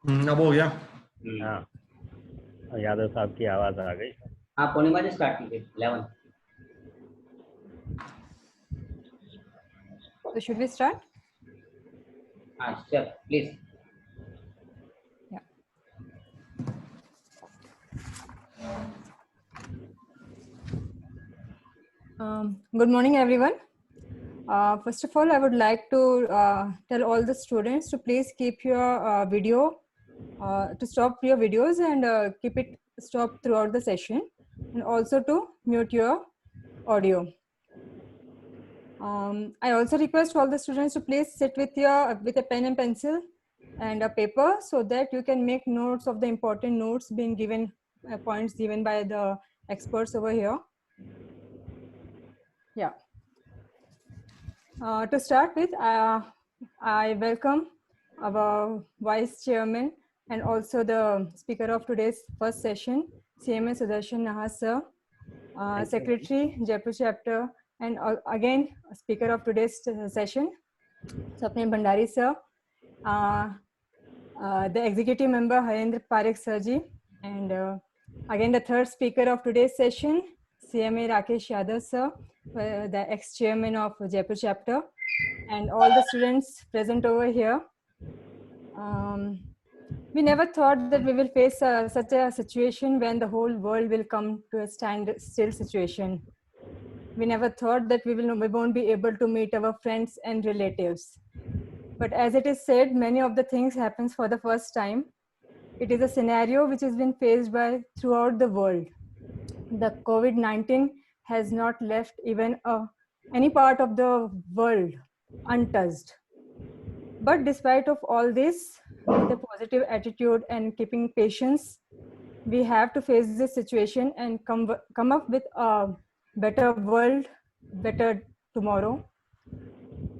अब हो गया। हाँ, यादव साहब की आवाज आ गई। हाँ, पूर्णिमा जी स्टार्ट कीजिए 11। So should we start? हाँ, sure, please. Yeah. Good morning, everyone. First of all, I would like to tell all the students to please keep your video, to stop your videos and keep it stopped throughout the session, and also to mute your audio. I also request all the students to please sit with a pen and pencil and a paper so that you can make notes of the important notes being given, points given by the experts over here. Yeah. To start with, I welcome our Vice Chairman and also the speaker of today's first session, CMA Sudarshan Nahar sir, Secretary, Jaipur Chapter, and again, speaker of today's session, Swapnil Bhandari sir, the executive member, Harendra Parekh sir ji, and again, the third speaker of today's session, CMA Rakesh Yadav sir, the ex-chairman of Jaipur Chapter, and all the students present over here. We never thought that we will face such a situation when the whole world will come to a standstill situation. We never thought that we won't be able to meet our friends and relatives. But as it is said, many of the things happens for the first time. It is a scenario which has been faced by throughout the world. The COVID-19 has not left even any part of the world untouched. But despite of all this, with a positive attitude and keeping patience, we have to face this situation and come up with a better world, better tomorrow.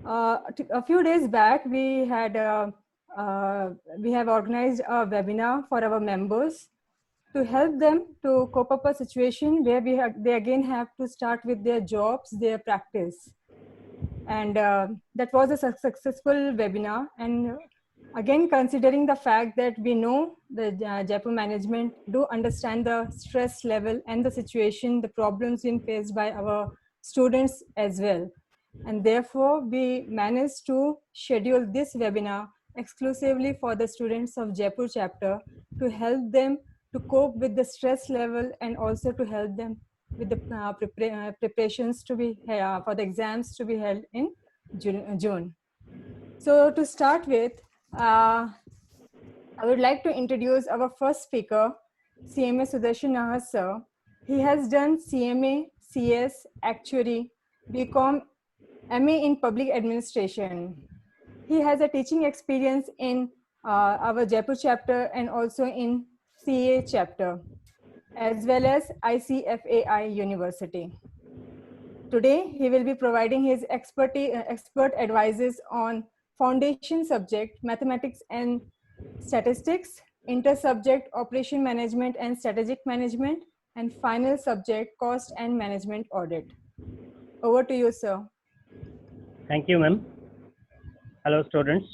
A few days back, we have organized a webinar for our members to help them to cope up a situation where they again have to start with their jobs, their practice. And that was a successful webinar. And again, considering the fact that we know the Jaipur management do understand the stress level and the situation, the problems being faced by our students as well. And therefore, we managed to schedule this webinar exclusively for the students of Jaipur chapter to help them to cope with the stress level and also to help them with the preparations to be for the exams to be held in June. So to start with, I would like to introduce our first speaker, CMA Sudarshan Nahar sir. He has done CMA, CS, Actuary, BCom, MA in Public Administration. He has a teaching experience in our Jaipur chapter and also in CA chapter, as well as ICFAI University. Today, he will be providing his expert advices on foundation subject, mathematics and statistics, inter-subject operation management and strategic management, and final subject cost and management audit. Over to you, sir. Thank you, ma'am. Hello, students.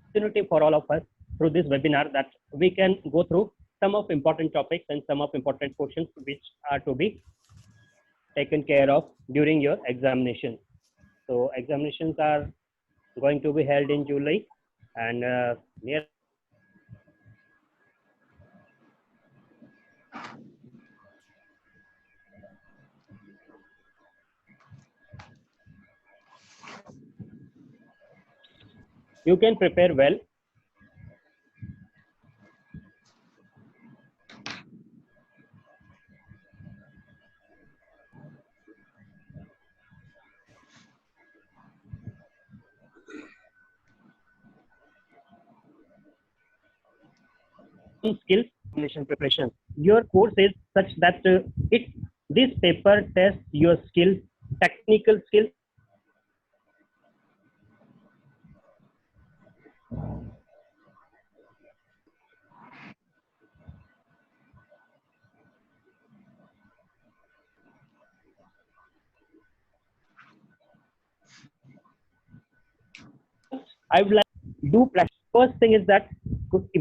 Opportunity for all of us through this webinar that we can go through some of important topics and some of important questions which are to be taken care of during your examination. So examinations are going to be held in July, and near you can prepare well. Skills preparation. Your course is such that this paper tests your skills, technical skills. I would like to do practice. First thing is that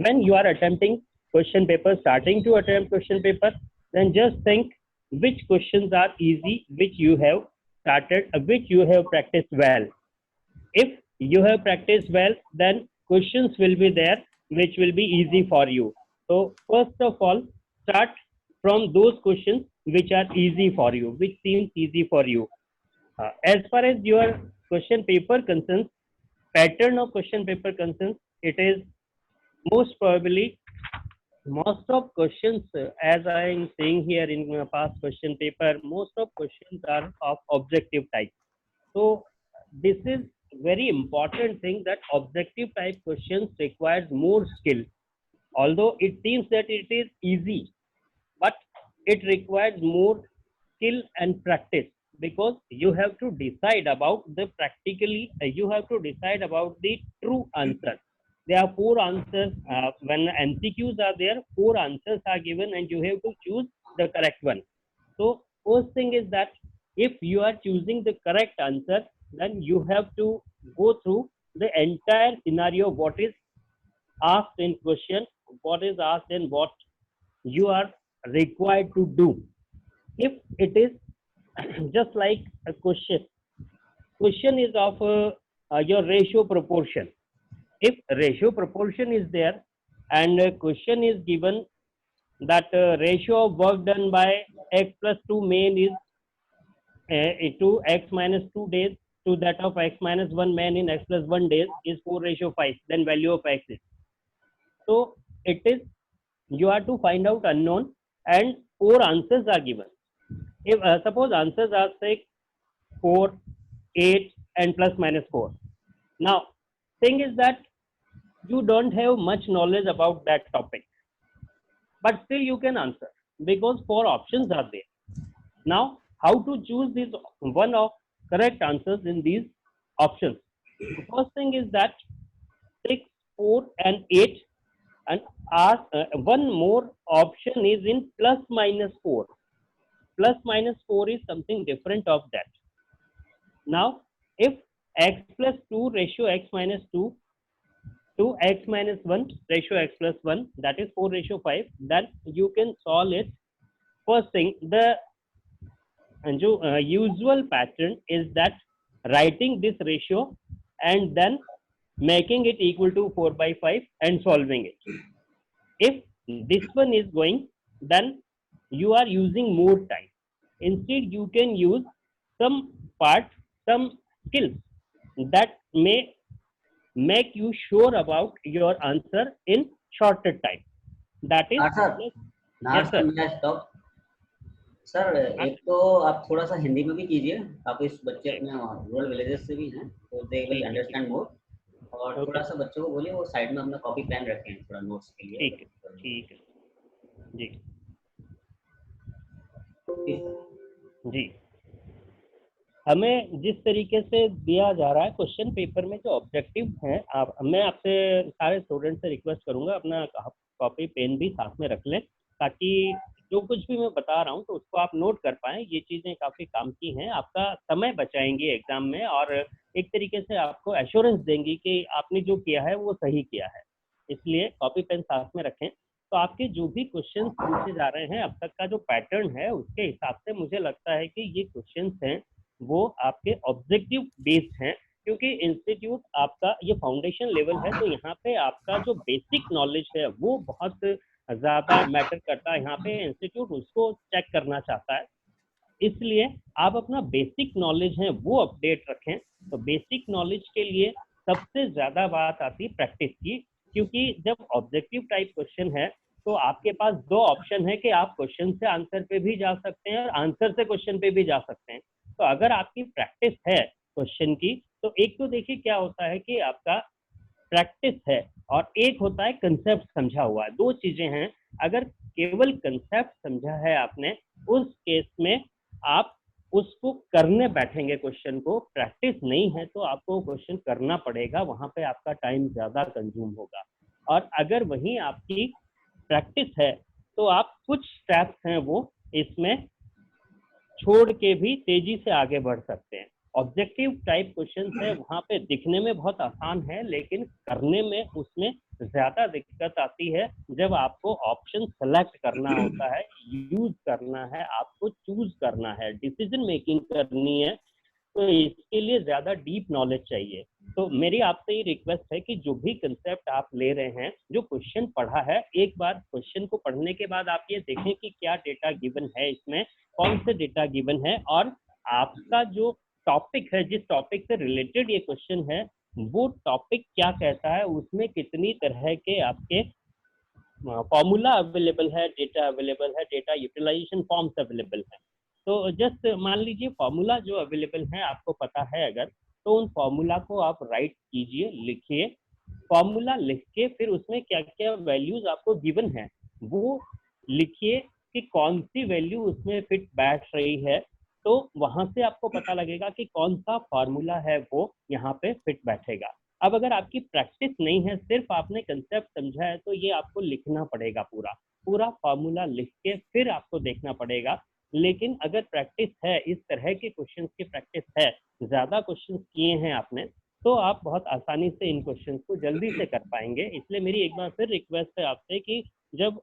when you are attempting question paper, starting to attempt question paper, then just think which questions are easy, which you have started, which you have practiced well. If you have practiced well, then questions will be there which will be easy for you. So first of all, start from those questions which are easy for you, which seems easy for you. As far as your question paper concerns, pattern of question paper concerns, it is most probably most of questions, as I am saying here in past question paper, most of questions are of objective type. So this is very important thing that objective type questions requires more skill. Although it seems that it is easy, but it requires more skill and practice, because you have to decide about the practically, you have to decide about the true answer. There are four answers. When MCQs are there, four answers are given and you have to choose the correct one. So first thing is that if you are choosing the correct answer, then you have to go through the entire scenario, what is asked in question, what is asked and what you are required to do. If it is just like a question is of your ratio proportion. If ratio proportion is there and a question is given that ratio of work done by x plus 2 man is to x minus 2 days to that of x minus 1 man in x plus 1 days is 4:5, then value of x is. So it is, you have to find out unknown and four answers are given. If suppose answers are 6, 4, 8 and plus minus 4. Now thing is that you don't have much knowledge about that topic, but still you can answer because four options are there. Now how to choose this one of correct answers in these options? The first thing is that 6, 4 and 8, and ask one more option is in plus minus 4. Plus minus 4 is something different of that. Now if x plus 2 ratio x minus 2 to x minus 1 ratio x plus 1, that is 4:5, then you can solve it. First thing, the usual pattern is that writing this ratio and then making it equal to 4/5 and solving it. If this one is going, then you are using more time. Instead, you can use some part, some skills that may make you sure about your answer in shorter time. That is, sir yes sir. Stop sir, एक तो आप थोड़ा सा हिंदी में भी कीजिए, आप इस बच्चे अपने रूरल विलेजेस से भी हैं तो दे विल अंडरस्टैंड मोर, और थोड़ा सा बच्चों को बोलिए वो साइड में अपना कॉपी पेन रखें थोड़ा नोट्स के लिए। ठीक है जी जी। हमें जिस तरीके से दिया जा रहा है क्वेश्चन पेपर में जो ऑब्जेक्टिव हैं, मैं आपसे सारे स्टूडेंट से रिक्वेस्ट करूंगा अपना कॉपी पेन भी साथ में रख लें, ताकि जो कुछ भी मैं बता रहा हूं तो उसको आप नोट कर पाएं। ये चीज़ें काफ़ी काम की हैं, आपका समय बचाएंगी एग्जाम में और एक तरीके से आपको एश्योरेंस देंगी कि आपने जो किया है वो सही किया है। इसलिए कॉपी पेन साथ में रखें। तो आपके जो भी क्वेश्चन पूछे जा रहे हैं, अब तक का जो पैटर्न है उसके हिसाब से मुझे लगता है कि ये क्वेश्चन हैं वो आपके ऑब्जेक्टिव बेस्ड हैं, क्योंकि इंस्टीट्यूट आपका ये फाउंडेशन लेवल है, तो यहाँ पे आपका जो बेसिक नॉलेज है वो बहुत ज़्यादा मैटर करता है। यहाँ पे इंस्टीट्यूट उसको चेक करना चाहता है, इसलिए आप अपना बेसिक नॉलेज है वो अपडेट रखें। तो बेसिक नॉलेज के लिए सबसे ज़्यादा बात आती है प्रैक्टिस की, क्योंकि जब ऑब्जेक्टिव टाइप क्वेश्चन है तो आपके पास दो ऑप्शन है कि आप क्वेश्चन से आंसर पे भी जा सकते हैं और आंसर से क्वेश्चन पे भी जा सकते हैं। तो अगर आपकी प्रैक्टिस है क्वेश्चन की, तो एक तो देखिए क्या होता है कि आपका प्रैक्टिस है और एक होता है कंसेप्ट समझा हुआ है, दो चीजें हैं। अगर केवल कंसेप्ट समझा है आपने, उस केस में आप उसको करने बैठेंगे क्वेश्चन को, प्रैक्टिस नहीं है तो आपको क्वेश्चन करना पड़ेगा, वहां पे आपका टाइम ज्यादा कंज्यूम होगा। और अगर वहीं आपकी प्रैक्टिस है तो आप कुछ स्टेप्स हैं वो इसमें छोड़ के भी तेजी से आगे बढ़ सकते हैं। ऑब्जेक्टिव टाइप क्वेश्चन है वहाँ पे दिखने में बहुत आसान है, लेकिन करने में उसमें ज्यादा दिक्कत आती है जब आपको ऑप्शन सेलेक्ट करना होता है, यूज करना है, आपको चूज करना है, डिसीजन मेकिंग करनी है, तो इसके लिए ज्यादा डीप नॉलेज चाहिए। तो मेरी आपसे ये रिक्वेस्ट है कि जो भी कंसेप्ट आप ले रहे हैं, जो क्वेश्चन पढ़ा है, एक बार क्वेश्चन को पढ़ने के बाद आप ये देखें कि क्या डेटा गिवन है, इसमें कौन से डेटा गिवन है, और आपका जो टॉपिक है, जिस टॉपिक से रिलेटेड ये क्वेश्चन है, वो टॉपिक क्या कहता है, उसमें कितनी तरह के आपके फॉर्मूला अवेलेबल है, डेटा अवेलेबल है, डेटा यूटिलाइजेशन फॉर्म्स अवेलेबल है। तो जस्ट मान लीजिए फॉर्मूला जो अवेलेबल है आपको पता है अगर, तो उन फॉर्मूला को आप राइट कीजिए, लिखिए। फॉर्मूला लिख के फिर उसमें क्या क्या वैल्यूज आपको गिवन है वो लिखिए कि कौन सी वैल्यू उसमें फिट बैठ रही है, तो वहां से आपको पता लगेगा कि कौन सा फॉर्मूला है वो यहाँ पे फिट बैठेगा। अब अगर आपकी प्रैक्टिस नहीं है, सिर्फ आपने कंसेप्ट समझा है, तो ये आपको लिखना पड़ेगा, पूरा पूरा फॉर्मूला लिख के फिर आपको देखना पड़ेगा। लेकिन अगर प्रैक्टिस है, इस तरह के क्वेश्चंस की प्रैक्टिस है, ज्यादा क्वेश्चंस किए हैं आपने, तो आप बहुत आसानी से इन क्वेश्चंस को जल्दी से कर पाएंगे। इसलिए मेरी एक बार फिर रिक्वेस्ट है आपसे कि जब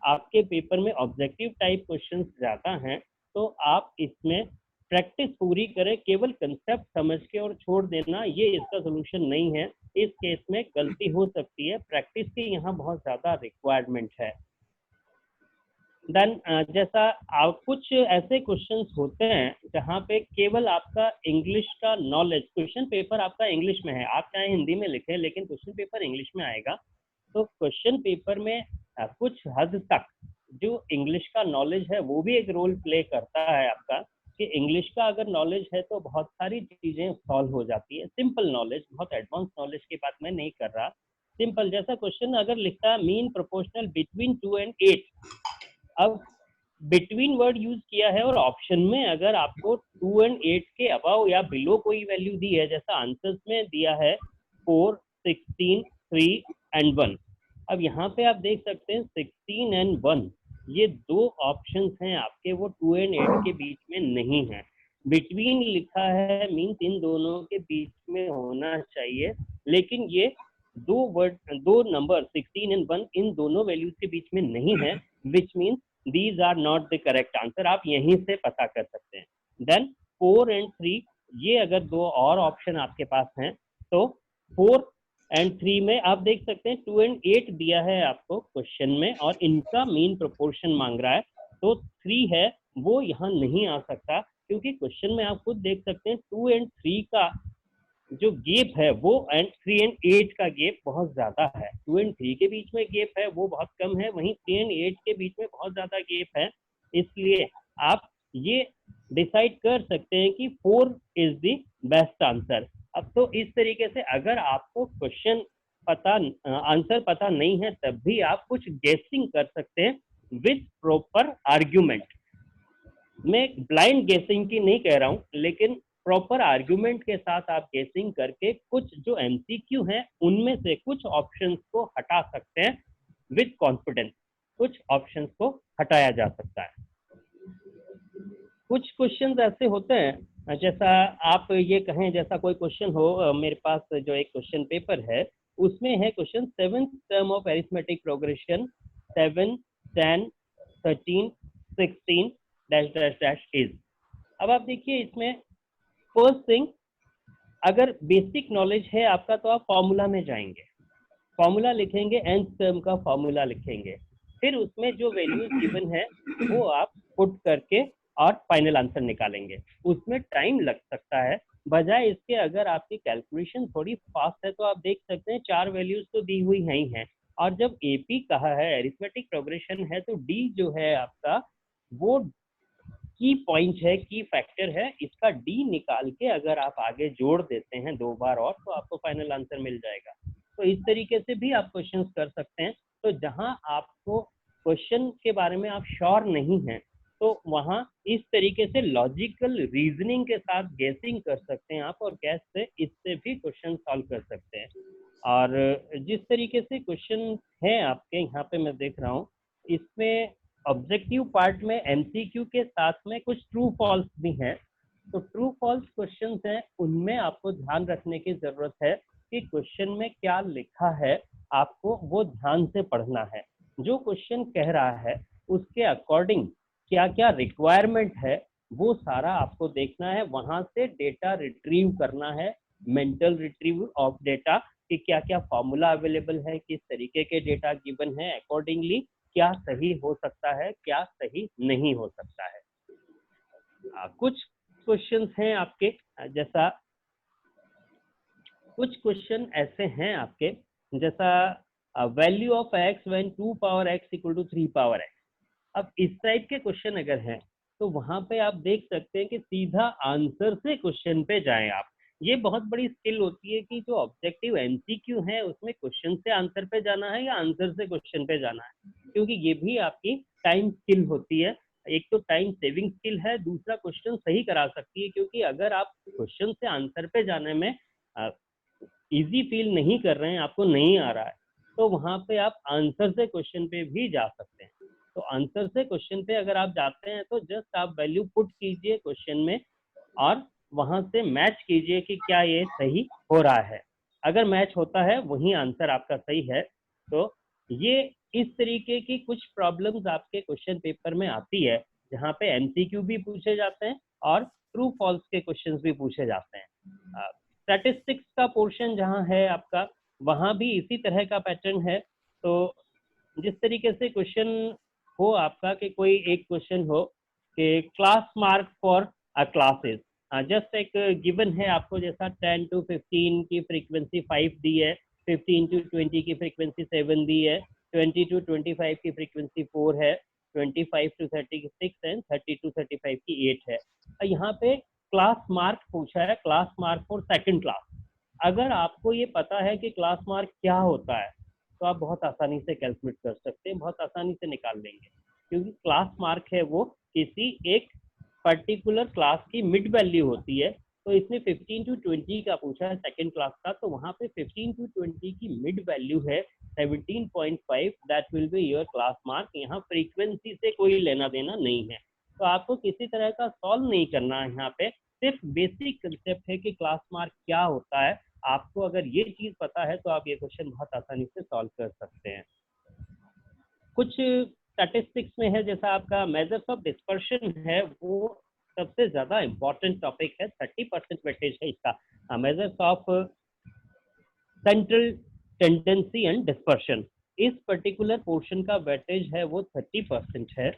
आपके पेपर में ऑब्जेक्टिव टाइप क्वेश्चंस ज्यादा हैं, तो आप इसमें प्रैक्टिस पूरी करें। केवल कंसेप्ट समझ के और छोड़ देना ये इसका सोल्यूशन नहीं है। इस केस में गलती हो सकती है, प्रैक्टिस की यहाँ बहुत ज्यादा रिक्वायरमेंट है। देन जैसा कुछ ऐसे क्वेश्चंस होते हैं जहाँ पे केवल आपका इंग्लिश का नॉलेज, क्वेश्चन पेपर आपका इंग्लिश में है, आप चाहे हिंदी में लिखें लेकिन क्वेश्चन पेपर इंग्लिश में आएगा। तो क्वेश्चन पेपर में कुछ हद तक जो इंग्लिश का नॉलेज है वो भी एक रोल प्ले करता है आपका, कि इंग्लिश का अगर नॉलेज है तो बहुत सारी चीजें सॉल्व हो जाती है। सिंपल नॉलेज, बहुत एडवांस नॉलेज की बात मैं नहीं कर रहा, सिंपल जैसा क्वेश्चन अगर लिखता है मीन प्रोपोर्शनल बिटवीन 2 and 8, अब बिटवीन वर्ड यूज किया है और ऑप्शन में अगर आपको 2 and 8 के अबाव या बिलो कोई वैल्यू दी है, जैसा आंसर्स में दिया है 4, 16, 3 and 1। अब यहाँ पे आप देख सकते हैं 16 and 1 ये दो ऑप्शंस हैं आपके, वो 2 and 8 के बीच में नहीं है। बिटवीन लिखा है मीन्स इन दोनों के बीच में होना चाहिए, लेकिन ये दो नंबर 16 and 1 इन दोनों वैल्यूज के बीच में नहीं है, which means these are not the correct answer। आप यहीं से पता कर सकते हैं। देन 4 and 3 ये अगर दो और ऑप्शन आपके पास हैं, तो 4 and 3 में आप देख सकते हैं 2 and 8 दिया है आपको क्वेश्चन में और इनका मीन प्रोपोर्शन मांग रहा है, तो 3 है वो यहाँ नहीं आ सकता, क्योंकि क्वेश्चन में आप खुद देख सकते हैं 2 and 3 का जो गैप है वो 3 and 8 का गैप बहुत ज्यादा है। 2 and 3 के बीच में गैप है वो बहुत कम है, वहीं 3 and 8 के बीच में बहुत ज्यादा गैप है। इसलिए आप ये डिसाइड कर सकते हैं कि 4 इज द बेस्ट आंसर। अब तो इस तरीके से अगर आपको क्वेश्चन आंसर पता नहीं है, तब भी आप कुछ गेसिंग कर सकते हैं विद प्रॉपर आर्ग्यूमेंट। मैं ब्लाइंड गेसिंग की नहीं कह रहा हूँ, लेकिन प्रॉपर आर्ग्यूमेंट के साथ आप गेसिंग करके कुछ जो एमसीक्यू हैं उनमें से कुछ ऑप्शंस को हटा सकते हैं विद कॉन्फिडेंस। कुछ ऑप्शंस को हटाया जा सकता है। कुछ क्वेश्चंस ऐसे होते हैं, जैसा आप ये कहें, जैसा कोई क्वेश्चन हो, मेरे पास जो एक क्वेश्चन पेपर है उसमें है question 7th term of arithmetic progression 7, 10, 13, 16 dash dash dash is. अब आप देखिए इसमें फर्स्ट थिंग, अगर बेसिक नॉलेज है आपका तो आप फॉर्मूला में जाएंगे, फॉर्मूला लिखेंगे, nth टर्म का फॉर्मूला लिखेंगे, फिर उसमें जो वैल्यूज गिवन है वो आप पुट करके और फाइनल आंसर निकालेंगे। उसमें टाइम लग सकता है, बजाय इसके अगर आपकी कैलकुलेशन थोड़ी फास्ट है तो आप देख सकते हैं 4 वैल्यूज तो दी हुई है ही हैं, और जब एपी कहा है, अरिथमेटिक प्रोग्रेशन है, तो डी जो है आपका वो की पॉइंट है, की फैक्टर है, इसका डी निकाल के अगर आप आगे जोड़ देते हैं 2 बार और, तो आपको फाइनल आंसर मिल जाएगा। तो इस तरीके से भी आप क्वेश्चंस कर सकते हैं। तो जहां आपको क्वेश्चन के बारे में आप श्योर नहीं हैं, तो वहां इस तरीके से लॉजिकल रीजनिंग के साथ गेसिंग कर सकते हैं आप, और गैस से इससे भी क्वेश्चन सॉल्व कर सकते हैं। और जिस तरीके से क्वेश्चन है आपके यहाँ पे मैं देख रहा हूँ, इसमें ऑब्जेक्टिव पार्ट में एमसीक्यू के साथ में कुछ ट्रू फॉल्स भी हैं। तो ट्रू फॉल्स क्वेश्चंस हैं, उनमें आपको ध्यान रखने की जरूरत है कि क्वेश्चन में क्या लिखा है, आपको वो ध्यान से पढ़ना है। जो क्वेश्चन कह रहा है उसके अकॉर्डिंग क्या क्या रिक्वायरमेंट है वो सारा आपको देखना है, वहां से डेटा रिट्रीव करना है, मेंटल रिट्रीव ऑफ डेटा कि क्या क्या फॉर्मूला अवेलेबल है, किस तरीके के डेटा गिवन है, अकॉर्डिंगली क्या सही हो सकता है, क्या सही नहीं हो सकता है। कुछ क्वेश्चंस हैं आपके, जैसा कुछ क्वेश्चन ऐसे हैं आपके, जैसा value of x when 2 power x equal to 3 power x. अब इस टाइप के क्वेश्चन अगर हैं तो वहां पे आप देख सकते हैं कि सीधा आंसर से क्वेश्चन पे जाएं आप। ये बहुत बड़ी स्किल होती है कि जो ऑब्जेक्टिव एमसीक्यू है उसमें क्वेश्चन से आंसर पे जाना है या आंसर से क्वेश्चन पे जाना है, क्योंकि ये भी आपकी टाइम स्किल होती है। एक तो टाइम सेविंग स्किल है, दूसरा क्वेश्चन सही करा सकती है, क्योंकि अगर आप क्वेश्चन से आंसर पे जाने में इजी फील नहीं कर रहे हैं, आपको नहीं आ रहा है, तो वहां पे आप आंसर से क्वेश्चन पे भी जा सकते हैं। तो आंसर से क्वेश्चन पे अगर आप जाते हैं तो जस्ट आप वैल्यू पुट कीजिए क्वेश्चन में और वहां से मैच कीजिए कि क्या ये सही हो रहा है। अगर मैच होता है वही आंसर आपका सही है। तो ये इस तरीके की कुछ प्रॉब्लम्स आपके क्वेश्चन पेपर में आती है, जहाँ पे एमसीक्यू भी पूछे जाते हैं और ट्रू फॉल्स के क्वेश्चंस भी पूछे जाते हैं। स्टैटिस्टिक्स का पोर्शन जहाँ है आपका, वहाँ भी इसी तरह का पैटर्न है। तो जिस तरीके से क्वेश्चन हो आपका कि कोई एक क्वेश्चन हो कि class mark for a classes, just एक गिवन है आपको, जैसा 10 to 15 की फ्रीक्वेंसी 5 दी है, 15 to 20 की फ्रीक्वेंसी 7 दी है, 20 to 25 की फ्रीक्वेंसी 4 है, 25 to 36 एंड 30 to 35 की 8 है। यहाँ पे क्लास मार्क पूछा है, class mark for second class. अगर आपको ये पता है कि क्लास मार्क क्या होता है तो आप बहुत आसानी से कैलकुलेट कर सकते हैं, बहुत आसानी से निकाल लेंगे, क्योंकि क्लास मार्क है वो किसी एक पर्टिकुलर क्लास की मिड वैल्यू होती है। तो इसने 15 to 20 का पूछा है सेकंड क्लास का, तो वहां पे 15 to 20 की मिड वैल्यू है 17.5, that will be your class mark. यहाँ फ्रीक्वेंसी से कोई लेना देना नहीं है, तो आपको किसी तरह का सॉल्व नहीं करना है। यहाँ पे सिर्फ बेसिक कंसेप्ट है कि क्लास मार्क क्या होता है। आपको अगर ये चीज पता है तो आप ये क्वेश्चन बहुत आसानी से सॉल्व कर सकते हैं। कुछ स्टैटिस्टिक्स में है, जैसा आपका मेजर्स ऑफ डिस्पर्शन है, वो सबसे ज्यादा इंपॉर्टेंट टॉपिक है, 30% वेटेज है इसका। Measures of central tendency and dispersion, इस पर्टिकुलर पोर्शन का वेटेज है वो 30% है।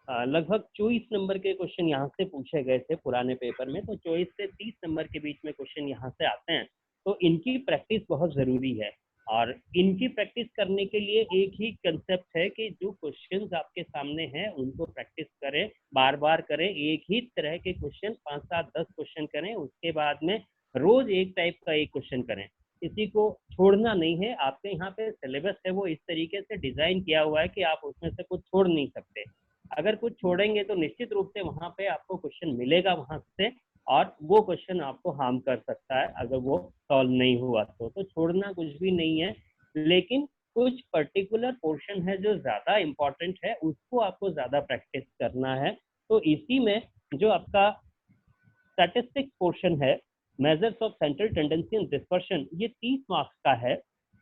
लगभग 24 नंबर के क्वेश्चन यहाँ से पूछे गए थे पुराने पेपर में, तो 24 से 30 नंबर के बीच में क्वेश्चन यहाँ से आते हैं। तो इनकी प्रैक्टिस बहुत जरूरी है, और इनकी प्रैक्टिस करने के लिए एक ही कंसेप्ट है कि जो क्वेश्चंस आपके सामने हैं उनको प्रैक्टिस करें, बार बार करें, एक ही तरह के क्वेश्चन 5, 7, 10 क्वेश्चन करें, उसके बाद में रोज एक टाइप का एक क्वेश्चन करें, किसी को छोड़ना नहीं है। आपके यहाँ पे सिलेबस है वो इस तरीके से डिजाइन किया हुआ है कि आप उसमें से कुछ छोड़ नहीं सकते। अगर कुछ छोड़ेंगे तो निश्चित रूप से वहां पे आपको क्वेश्चन मिलेगा वहां से, और वो क्वेश्चन आपको हार्म कर सकता है अगर वो सॉल्व नहीं हुआ तो छोड़ना कुछ भी नहीं है। लेकिन कुछ पर्टिकुलर पोर्शन है जो ज्यादा इंपॉर्टेंट है, उसको आपको ज्यादा प्रैक्टिस करना है। तो इसी में जो आपका स्टैटिस्टिक्स पोर्शन है, measures of central tendency and dispersion, ये 30 मार्क्स का है,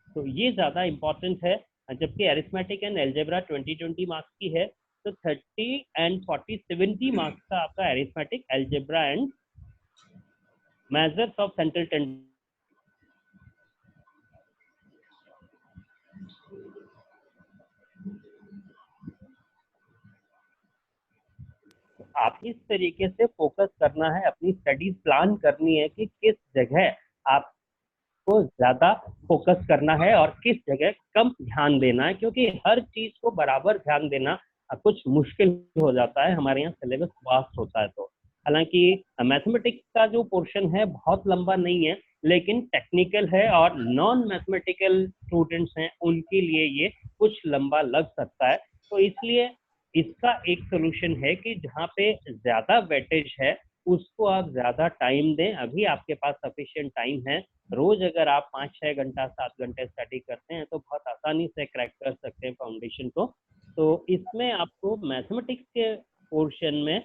तो ये ज्यादा इंपॉर्टेंट है। जबकि अरिथमेटिक एंड अलजेब्रा 20 मार्क्स की है, तो 30 and 40 70 मार्क्स का आपका arithmetic, algebra and measures of central tendency. आप इस तरीके से फोकस करना है, अपनी स्टडीज प्लान करनी है कि किस जगह आपको ज्यादा फोकस करना है और किस जगह कम ध्यान देना है, क्योंकि हर चीज को बराबर ध्यान देना कुछ मुश्किल हो जाता है, हमारे यहाँ सिलेबस वास्ट होता है। तो हालांकि मैथमेटिक्स का जो पोर्शन है बहुत लंबा नहीं है, लेकिन टेक्निकल है और नॉन मैथमेटिकल स्टूडेंट्स हैं उनके लिए ये कुछ लंबा लग सकता है। तो इसलिए इसका एक सोल्यूशन है कि जहाँ पे ज्यादा वेटेज है उसको आप ज्यादा टाइम दें। अभी आपके पास सफिशिएंट टाइम है, रोज अगर आप 5-6 घंटा 7 घंटे स्टडी करते हैं तो बहुत आसानी से क्रैक कर सकते हैं फाउंडेशन को। तो इसमें आपको मैथमेटिक्स के पोर्शन में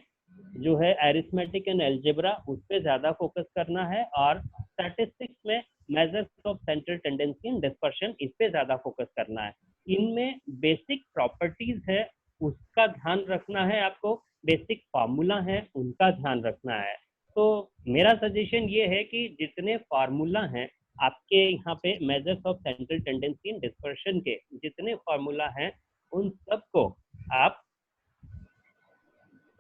जो है एरिथमेटिक एंड एल्जेब्रा उस पर ज़्यादा फोकस करना है, और स्टैटिस्टिक्स में measures of central tendency and dispersion इस पे ज़्यादा फोकस करना है। इनमें बेसिक प्रॉपर्टीज है उसका ध्यान रखना है आपको, बेसिक फार्मूला है उनका ध्यान रखना है। तो मेरा सजेशन ये है कि जितने फार्मूला हैं आपके यहाँ पे measures of central tendency and dispersion के जितने फार्मूला हैं उन सबको आप,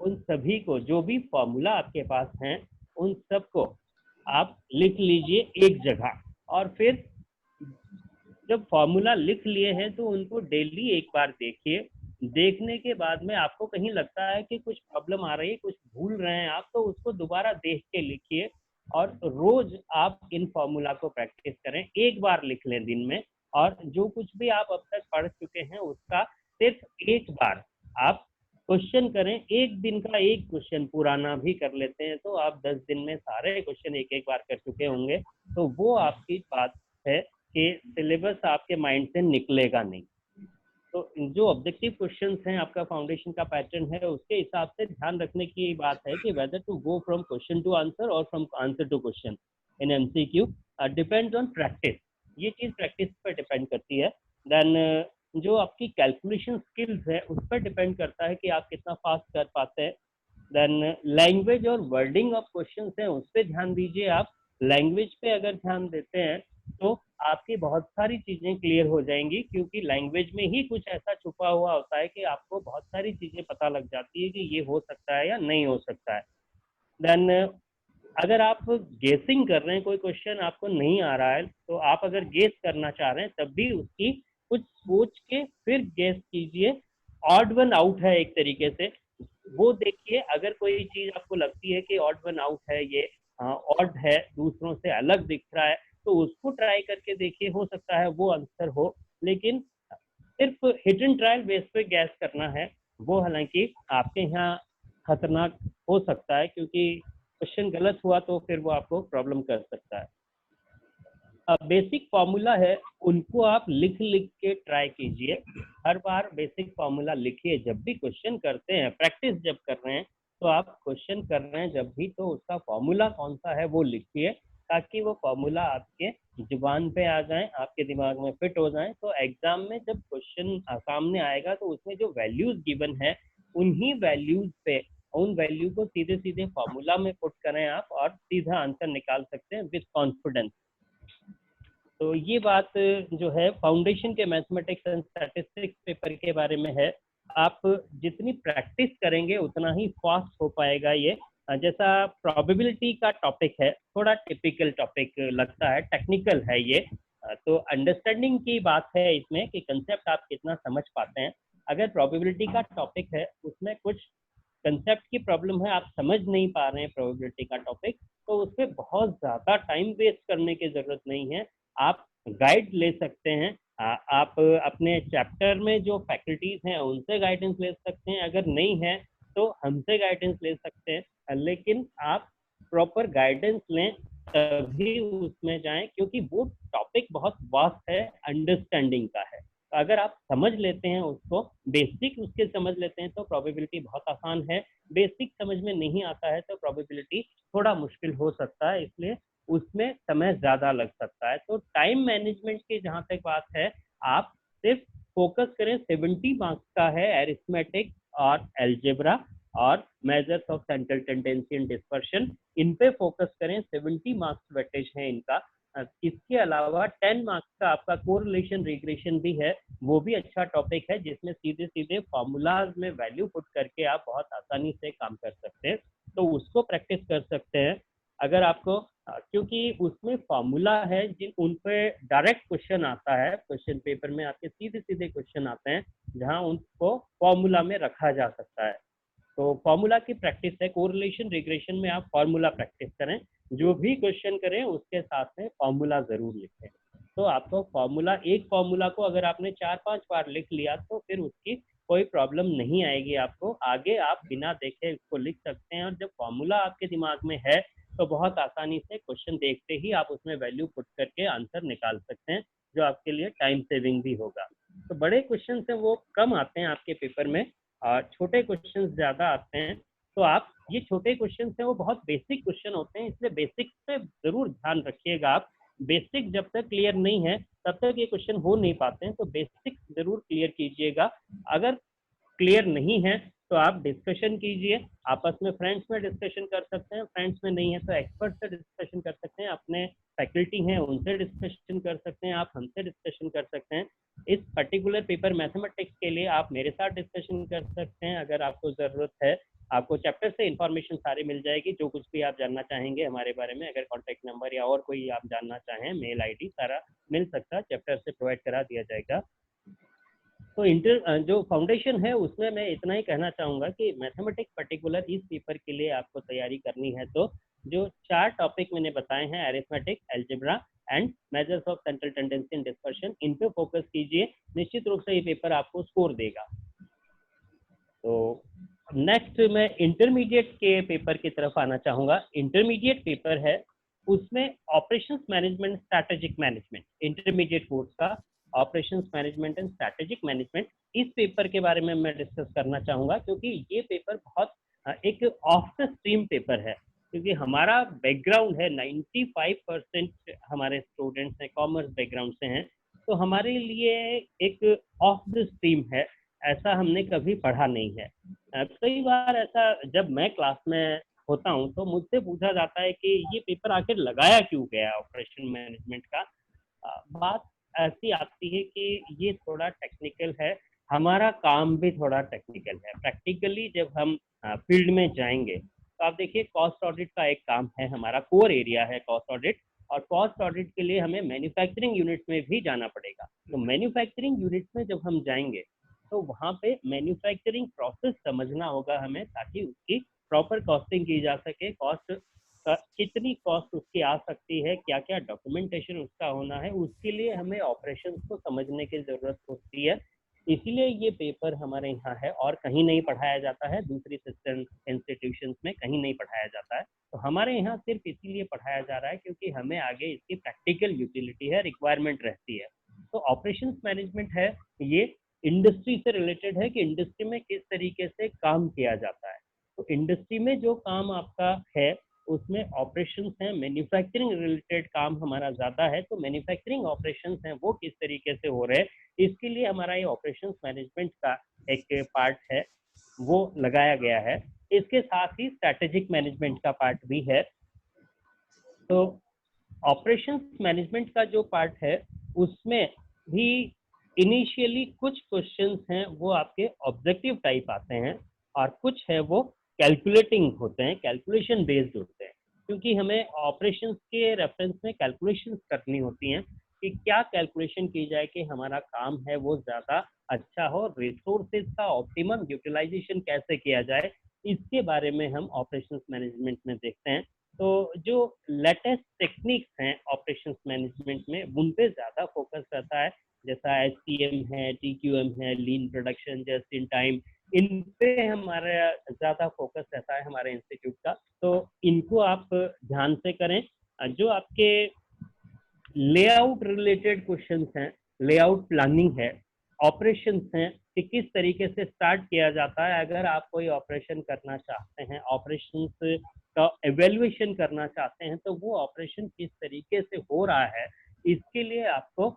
उन सभी को जो भी फॉर्मूला आपके पास हैं उन सबको आप लिख लीजिए एक जगह, और फिर जब फॉर्मूला लिख लिए हैं तो उनको डेली एक बार देखिए। देखने के बाद में आपको कहीं लगता है कि कुछ प्रॉब्लम आ रही है, कुछ भूल रहे हैं आप, तो उसको दोबारा देख के लिखिए, और रोज आप इन फॉर्मूला को प्रैक्टिस करें। एक बार लिख लें दिन में, और जो कुछ भी आप अब तक पढ़ चुके हैं उसका सिर्फ एक बार आप क्वेश्चन करें। एक दिन का एक क्वेश्चन पुराना भी कर लेते हैं तो आप 10 दिन में सारे क्वेश्चन एक एक बार कर चुके होंगे। तो वो आपकी बात है कि सिलेबस आपके माइंड से निकलेगा नहीं। तो जो ऑब्जेक्टिव क्वेश्चंस हैं, आपका फाउंडेशन का पैटर्न है, उसके हिसाब से ध्यान रखने की बात है कि whether to go from question to answer और from answer to question in MCQ depends on practice. ये चीज़ प्रैक्टिस पर डिपेंड करती है। देन जो आपकी कैलकुलेशन स्किल्स है उस पर डिपेंड करता है कि आप कितना फास्ट कर पाते हैं। देन लैंग्वेज और वर्डिंग ऑफ क्वेश्चंस हैं उस पर ध्यान दीजिए। आप लैंग्वेज पे अगर ध्यान देते हैं तो आपकी बहुत सारी चीजें क्लियर हो जाएंगी, क्योंकि लैंग्वेज में ही कुछ ऐसा छुपा हुआ होता है कि आपको बहुत सारी चीजें पता लग जाती है कि ये हो सकता है या नहीं हो सकता है। देन अगर आप गेसिंग कर रहे हैं, कोई क्वेश्चन आपको नहीं आ रहा है तो आप अगर गेस करना चाह रहे हैं तब भी उसकी कुछ सोच के फिर गेस कीजिए। ऑड वन आउट है एक तरीके से, वो देखिए। अगर कोई चीज आपको लगती है कि ऑड वन आउट है, ये ऑड है, दूसरों से अलग दिख रहा है, तो उसको ट्राई करके देखिए, हो सकता है वो आंसर हो। लेकिन सिर्फ हिट एंड ट्रायल बेस पे गैस करना है वो हालांकि आपके यहाँ खतरनाक हो सकता है, क्योंकि क्वेश्चन गलत हुआ तो फिर वो आपको प्रॉब्लम कर सकता है। बेसिक फॉर्मूला है उनको आप लिख लिख के ट्राई कीजिए। हर बार बेसिक फॉर्मूला लिखिए। जब भी क्वेश्चन करते हैं, प्रैक्टिस जब कर रहे हैं, तो आप क्वेश्चन कर रहे हैं जब भी, तो उसका फॉर्मूला कौन सा है वो लिखिए, ताकि वो फॉर्मूला आपके जुबान पे आ जाए, आपके दिमाग में फिट हो जाए। तो एग्जाम में जब क्वेश्चन सामने आएगा तो उसमें जो वैल्यूज गिवन है उन्हीं वैल्यूज पे, उन वैल्यू को सीधे सीधे फॉर्मूला में पुट करें आप, और सीधा आंसर निकाल सकते हैं विद कॉन्फिडेंस। तो ये बात जो है फाउंडेशन के मैथमेटिक्स एंड स्टैटिस्टिक्स पेपर के बारे में है। आप जितनी प्रैक्टिस करेंगे उतना ही फास्ट हो पाएगा ये। जैसा प्रोबेबिलिटी का टॉपिक है, थोड़ा टिपिकल टॉपिक लगता है, टेक्निकल है ये। तो अंडरस्टैंडिंग की बात है इसमें कि कंसेप्ट आप कितना समझ पाते हैं। अगर प्रोबेबिलिटी का टॉपिक है उसमें कुछ कंसेप्ट की प्रॉब्लम है, आप समझ नहीं पा रहे हैं प्रोबेबिलिटी का टॉपिक, तो उस पर बहुत ज़्यादा टाइम वेस्ट करने की ज़रूरत नहीं है। आप गाइड ले सकते हैं। आप अपने चैप्टर में जो फैकल्टीज हैं उनसे गाइडेंस ले सकते हैं, अगर नहीं है तो हमसे गाइडेंस ले सकते हैं। लेकिन आप प्रॉपर गाइडेंस लें तभी उसमें जाएं, क्योंकि वो टॉपिक बहुत वास्ट है, अंडरस्टैंडिंग का है। तो अगर आप समझ लेते हैं उसको, बेसिक उसके समझ लेते हैं, तो प्रोबेबिलिटी बहुत आसान है। बेसिक समझ में नहीं आता है तो प्रोबेबिलिटी थोड़ा मुश्किल हो सकता है, इसलिए उसमें समय ज़्यादा लग सकता है। तो टाइम मैनेजमेंट की जहाँ तक बात है, आप सिर्फ फोकस करें। 70 मार्क्स का है एरिथमेटिक और एल्जेब्रा और measures of central tendency and dispersion, इन पे फोकस करें। 70 मार्क्स वेटेज है इनका। इसके अलावा 10 मार्क्स का आपका कोरिलेशन रिग्रेशन भी है, वो भी अच्छा टॉपिक है, जिसमें सीधे सीधे फॉर्मूलाज में वैल्यू पुट करके आप बहुत आसानी से काम कर सकते हैं, तो उसको प्रैक्टिस कर सकते हैं। अगर आपको, क्योंकि उसमें फॉर्मूला है जिन उन पे डायरेक्ट क्वेश्चन आता है, क्वेश्चन पेपर में आपके सीधे सीधे क्वेश्चन आते हैं जहां उनको फॉर्मूला में रखा जा सकता है। तो फॉर्मूला की प्रैक्टिस है। कोरिलेशन रिग्रेशन में आप फॉर्मूला प्रैक्टिस करें, जो भी क्वेश्चन करें उसके साथ में फॉर्मूला जरूर लिखें। तो आपको फॉर्मूला, एक फॉर्मूला को अगर आपने 4-5 बार लिख लिया तो फिर उसकी कोई प्रॉब्लम नहीं आएगी आपको। आगे आप बिना देखे उसको लिख सकते हैं, और जब फॉर्मूला आपके दिमाग में है तो बहुत आसानी से क्वेश्चन देखते ही आप उसमें वैल्यू पुट करके आंसर निकाल सकते हैं, जो आपके लिए टाइम सेविंग भी होगा। तो बड़े क्वेश्चन है वो कम आते हैं आपके पेपर में, और छोटे क्वेश्चन ज़्यादा आते हैं। तो आप ये छोटे क्वेश्चन हैं वो बहुत बेसिक क्वेश्चन होते हैं, इसलिए बेसिक पे जरूर ध्यान रखिएगा आप। बेसिक जब तक क्लियर नहीं है तब तक ये क्वेश्चन हो नहीं पाते हैं, तो बेसिक जरूर क्लियर कीजिएगा। अगर क्लियर नहीं है तो आप डिस्कशन कीजिए, आपस में फ्रेंड्स में डिस्कशन कर सकते हैं, फ्रेंड्स में नहीं है तो एक्सपर्ट से डिस्कशन कर सकते हैं, अपने फैकल्टी हैं उनसे डिस्कशन कर सकते हैं, आप हमसे डिस्कशन कर सकते हैं। इस पर्टिकुलर पेपर मैथमेटिक्स के लिए आप मेरे साथ डिस्कशन कर सकते हैं अगर आपको ज़रूरत है। आपको चैप्टर से इंफॉर्मेशन सारी मिल जाएगी, जो कुछ भी आप जानना चाहेंगे हमारे बारे में, अगर कॉन्टैक्ट नंबर या और कोई आप जानना चाहें, मेल आईडी सारा मिल सकता है, चैप्टर से प्रोवाइड करा दिया जाएगा। तो जो फाउंडेशन है उसमें मैं इतना ही कहना चाहूँगा कि मैथमेटिक्स पर्टिकुलर इस पेपर के लिए आपको तैयारी करनी है तो जो 4 टॉपिक मैंने बताए हैं, arithmetic, algebra and measures of central tendency and dispersion, इन पे फोकस कीजिए, निश्चित रूप से ये पेपर आपको स्कोर देगा। तो नेक्स्ट मैं इंटरमीडिएट के पेपर की तरफ आना चाहूँगा। इंटरमीडिएट पेपर है, उसमें operations management, strategic management, intermediate course का operations management and strategic management, इस पेपर के बारे में मैं डिस्कस करना चाहूँगा, क्योंकि ये पेपर बहुत एक ऑफ द स्ट्रीम पेपर है, क्योंकि हमारा बैकग्राउंड है 95% हमारे स्टूडेंट्स हैं कॉमर्स बैकग्राउंड से हैं, तो हमारे लिए एक ऑफ द स्ट्रीम है, ऐसा हमने कभी पढ़ा नहीं है। कई बार ऐसा जब मैं क्लास में होता हूँ तो मुझसे पूछा जाता है कि ये पेपर आखिर लगाया क्यों गया ऑपरेशन मैनेजमेंट का। बात ऐसी आती है कि ये थोड़ा टेक्निकल है, हमारा काम भी थोड़ा टेक्निकल है। प्रैक्टिकली जब हम फील्ड में जाएंगे तो आप देखिए कॉस्ट ऑडिट का एक काम है, हमारा कोर एरिया है कॉस्ट ऑडिट, और कॉस्ट ऑडिट के लिए हमें मैन्युफैक्चरिंग यूनिट में भी जाना पड़ेगा। तो मैन्युफैक्चरिंग यूनिट में जब हम जाएंगे तो वहाँ पे मैन्युफैक्चरिंग प्रोसेस समझना होगा हमें, ताकि उसकी प्रॉपर कॉस्टिंग की जा सके, कॉस्ट कितनी कॉस्ट उसकी आ सकती है, क्या क्या डॉक्यूमेंटेशन उसका होना है, उसके लिए हमें ऑपरेशंस को समझने की ज़रूरत होती है। इसीलिए ये पेपर हमारे यहाँ है और कहीं नहीं पढ़ाया जाता है, दूसरी सिस्टम इंस्टीट्यूशंस में कहीं नहीं पढ़ाया जाता है। तो हमारे यहाँ सिर्फ इसीलिए पढ़ाया जा रहा है क्योंकि हमें आगे इसकी प्रैक्टिकल यूटिलिटी है, रिक्वायरमेंट रहती है। तो ऑपरेशंस मैनेजमेंट है, ये इंडस्ट्री से रिलेटेड है कि इंडस्ट्री में किस तरीके से काम किया जाता है। तो इंडस्ट्री में जो काम आपका है उसमें ऑपरेशंस हैं, मैन्युफैक्चरिंग रिलेटेड काम हमारा ज़्यादा है, तो मैन्युफैक्चरिंग ऑपरेशंस हैं वो किस तरीके से हो रहे हैं, इसके लिए हमारा ये ऑपरेशंस मैनेजमेंट का एक पार्ट है वो लगाया गया है। इसके साथ ही स्ट्रैटेजिक मैनेजमेंट का पार्ट भी है। तो ऑपरेशंस मैनेजमेंट का जो पार्ट है उसमें भी इनिशियली कुछ क्वेश्चंस हैं वो आपके ऑब्जेक्टिव टाइप आते हैं, और कुछ है वो कैलकुलेटिंग होते हैं, कैलकुलेशन बेस्ड होते हैं, क्योंकि हमें ऑपरेशंस के रेफरेंस में कैलकुलेशंस करनी होती हैं कि क्या कैलकुलेशन की जाए कि हमारा काम है वो ज़्यादा अच्छा हो, रिसोर्सेज का ऑप्टिमम यूटिलाइजेशन कैसे किया जाए, इसके बारे में हम ऑपरेशंस मैनेजमेंट में देखते हैं। तो जो लेटेस्ट टेक्निक्स हैं ऑपरेशंस मैनेजमेंट में उन पे ज़्यादा फोकस रहता है, जैसा SCM है, TQM है, लीन प्रोडक्शन, जस्ट इन टाइम, इन पे हमारा ज़्यादा फोकस रहता है हमारे इंस्टीट्यूट का। तो इनको आप ध्यान से करें। जो आपके लेआउट रिलेटेड क्वेश्चंस हैं, लेआउट प्लानिंग है, ऑपरेशंस हैं कि किस तरीके से स्टार्ट किया जाता है, अगर आप कोई ऑपरेशन करना चाहते हैं, ऑपरेशंस का एवेल्युएशन करना चाहते हैं, तो वो ऑपरेशन किस तरीके से हो रहा है, इसके लिए आपको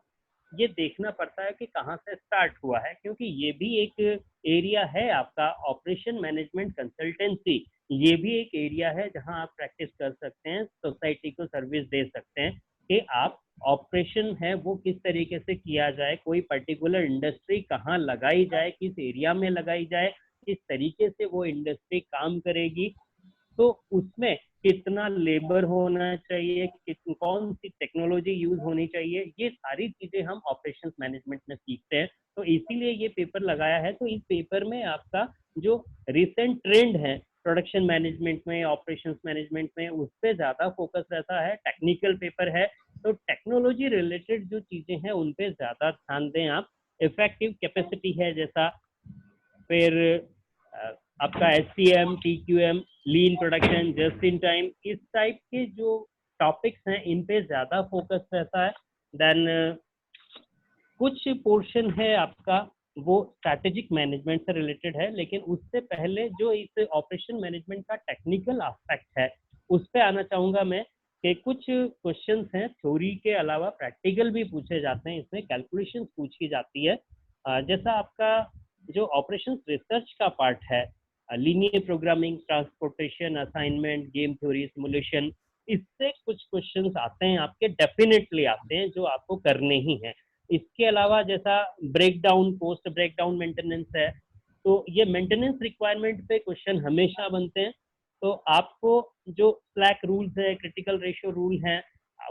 ये देखना पड़ता है कि कहाँ से स्टार्ट हुआ है, क्योंकि ये भी एक एरिया है आपका ऑपरेशन मैनेजमेंट कंसल्टेंसी, ये भी एक एरिया है जहाँ आप प्रैक्टिस कर सकते हैं, सोसाइटी को सर्विस दे सकते हैं कि आप ऑपरेशन है वो किस तरीके से किया जाए, कोई पर्टिकुलर इंडस्ट्री कहाँ लगाई जाए, किस एरिया में लगाई जाए, किस तरीके से वो इंडस्ट्री काम करेगी, तो उसमें कितना लेबर होना चाहिए, कौन सी टेक्नोलॉजी यूज होनी चाहिए, ये सारी चीजें हम ऑपरेशंस मैनेजमेंट में सीखते हैं। तो इसीलिए ये पेपर लगाया है। तो इस पेपर में आपका जो रिसेंट ट्रेंड है प्रोडक्शन मैनेजमेंट में, ऑपरेशंस मैनेजमेंट में, उस पर ज्यादा फोकस रहता है, टेक्निकल पेपर है, तो टेक्नोलॉजी रिलेटेड जो चीजें हैं उन पे ज्यादा ध्यान दें आप। इफेक्टिव कैपेसिटी है जैसा, फिर आपका SCM, TQM, lean production, just in time, इस टाइप के जो टॉपिक्स हैं इन पे ज़्यादा फोकस रहता है। देन कुछ पोर्शन है आपका वो स्ट्रैटेजिक मैनेजमेंट से रिलेटेड है, लेकिन उससे पहले जो इस ऑपरेशन मैनेजमेंट का टेक्निकल एस्पेक्ट है उस पे आना चाहूंगा मैं कि कुछ क्वेश्चंस हैं थ्योरी के अलावा प्रैक्टिकल भी पूछे जाते हैं, इसमें कैलकुलेशंस पूछी जाती है। जैसा आपका जो ऑपरेशंस रिसर्च का पार्ट है, linear programming, transportation, assignment, game theory, simulation, इससे कुछ क्वेश्चंस आते हैं आपके, डेफिनेटली आते हैं, जो आपको करने ही हैं। इसके अलावा जैसा ब्रेकडाउन, पोस्ट ब्रेकडाउन मेंटेनेंस है, तो ये मेंटेनेंस रिक्वायरमेंट पे क्वेश्चन हमेशा बनते हैं। तो आपको जो स्लैक रूल्स है, क्रिटिकल रेशियो रूल हैं,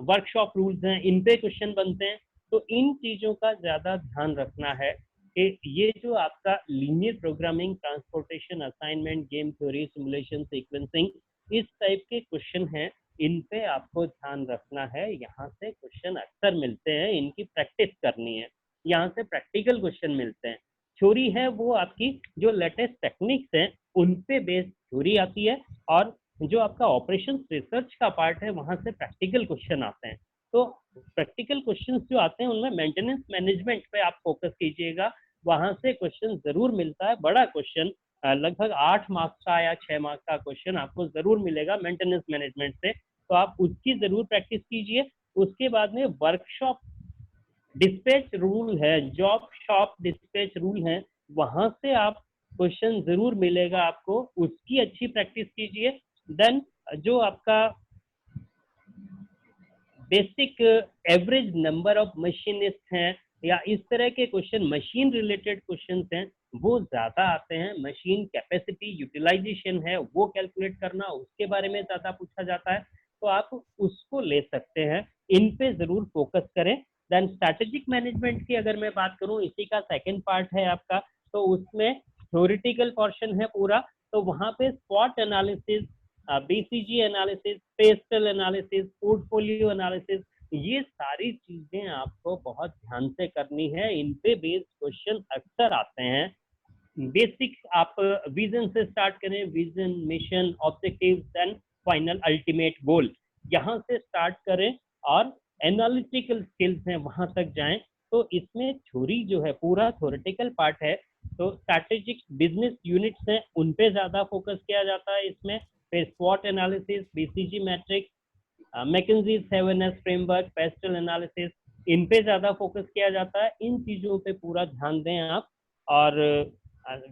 वर्कशॉप रूल्स हैं, इन पे क्वेश्चन बनते हैं। तो इन चीजों का ज्यादा ध्यान रखना है कि ये जो आपका linear programming, transportation, assignment, game theory, simulation, sequencing, इस टाइप के क्वेश्चन हैं, इन पे आपको ध्यान रखना है। यहाँ से क्वेश्चन अक्सर मिलते हैं, इनकी प्रैक्टिस करनी है। यहाँ से प्रैक्टिकल क्वेश्चन मिलते हैं। थ्योरी है वो आपकी जो लेटेस्ट टेक्निक्स हैं उन पे बेस्ड थ्योरी आती है, और जो आपका ऑपरेशन रिसर्च का पार्ट है वहां से प्रैक्टिकल क्वेश्चन आते हैं। तो प्रैक्टिकल क्वेश्चंस जो आते हैं उनमें मेंटेनेंस मैनेजमेंट पे आप फोकस कीजिएगा, वहां से क्वेश्चन जरूर मिलता है। बड़ा क्वेश्चन लगभग 8 मार्क्स का या 6 मार्क्स का क्वेश्चन आपको जरूर मिलेगा मेंटेनेंस मैनेजमेंट से, तो आप उसकी जरूर प्रैक्टिस कीजिए। उसके बाद में वर्कशॉप डिस्पैच रूल है, जॉब शॉप डिस्पैच रूल है, वहां से आप क्वेश्चन जरूर मिलेगा आपको, उसकी अच्छी प्रैक्टिस कीजिए। देन जो आपका basic average number of machinist हैं या इस तरह के क्वेश्चन, मशीन रिलेटेड क्वेश्चन हैं, वो ज्यादा आते हैं। मशीन कैपेसिटी यूटिलाइजेशन है वो कैलकुलेट करना, उसके बारे में ज्यादा पूछा जाता है, तो आप उसको ले सकते हैं, इन पे जरूर फोकस करें। देन स्ट्रैटेजिक मैनेजमेंट की अगर मैं बात करूं, इसी का सेकंड पार्ट है आपका, तो उसमें थ्योरेटिकल पोर्शन है पूरा, तो वहां पे spot analysis, BCG analysis, pastel analysis, portfolio analysis, ये सारी चीजें आपको बहुत ध्यान से करनी है। इन पे बेस्ड क्वेश्चन अक्सर आते हैं। बेसिक आप विजन से स्टार्ट करें, vision, mission, objective, then final ultimate goal, यहाँ से स्टार्ट करें और एनालिटिकल स्किल्स हैं वहां तक जाएं। तो इसमें थ्योरी जो है पूरा थ्योरेटिकल पार्ट है, तो स्ट्रैटेजिक बिजनेस यूनिट्स हैं उन पे ज्यादा फोकस किया जाता है इसमें। फिर स्वॉट analysis, BCG matrix, McKinsey 7S framework, PESTLE analysis, इन पे ज्यादा फोकस किया जाता है। इन चीजों पे पूरा ध्यान दें आप। और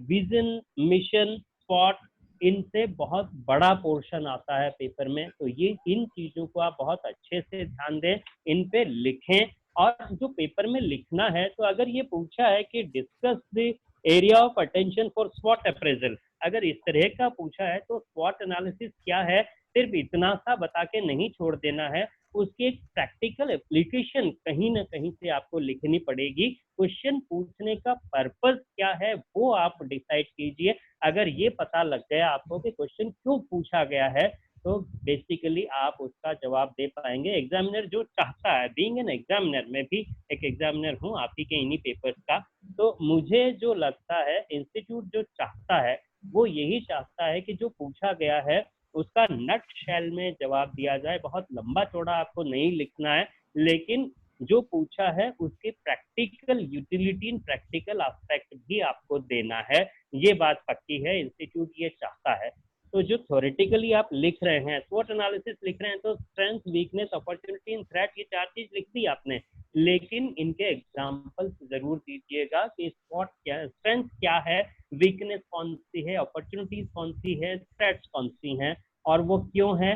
विजन, मिशन, स्पॉट, इनसे बहुत बड़ा पोर्शन आता है पेपर में, तो ये इन चीजों को आप बहुत अच्छे से ध्यान दें, इन पे लिखें। और जो पेपर में लिखना है, तो अगर ये पूछा है कि discuss the area of attention for स्वॉट अप्रेजल, अगर इस तरह का पूछा है तो स्वॉट एनालिसिस क्या है सिर्फ इतना सा बता के नहीं छोड़ देना है, उसकी एक प्रैक्टिकल एप्लीकेशन कहीं ना कहीं से आपको लिखनी पड़ेगी। क्वेश्चन पूछने का पर्पस क्या है वो आप डिसाइड कीजिए। अगर ये पता लग गया आपको कि क्वेश्चन क्यों पूछा गया है, तो बेसिकली आप उसका जवाब दे पाएंगे। एग्जामिनर जो चाहता है, बीइंग एन एग्जामिनर, मैं भी एक एग्जामिनर हूँ आप ही के इन्हीं पेपर्स का, तो मुझे जो लगता है इंस्टीट्यूट जो चाहता है वो यही चाहता है कि जो पूछा गया है उसका नट शेल में जवाब दिया जाए। बहुत लंबा चौड़ा आपको नहीं लिखना है, लेकिन जो पूछा है उसके प्रैक्टिकल यूटिलिटी, प्रैक्टिकल एस्पेक्ट भी आपको देना है। ये बात पक्की है, इंस्टीट्यूट ये चाहता है। तो जो थ्योरेटिकली आप लिख रहे हैं, स्वॉट एनालिसिस लिख रहे हैं, तो strength, weakness, opportunity and threat, ये 4 चीज लिख दी आपने, लेकिन इनके एग्जाम्पल्स जरूर दीजिएगा कि स्वॉट क्या, स्ट्रेंथ क्या है, वीकनेस कौन सी है, अपॉर्चुनिटीज कौन सी है, थ्रेट्स कौन सी हैं, और वो क्यों है,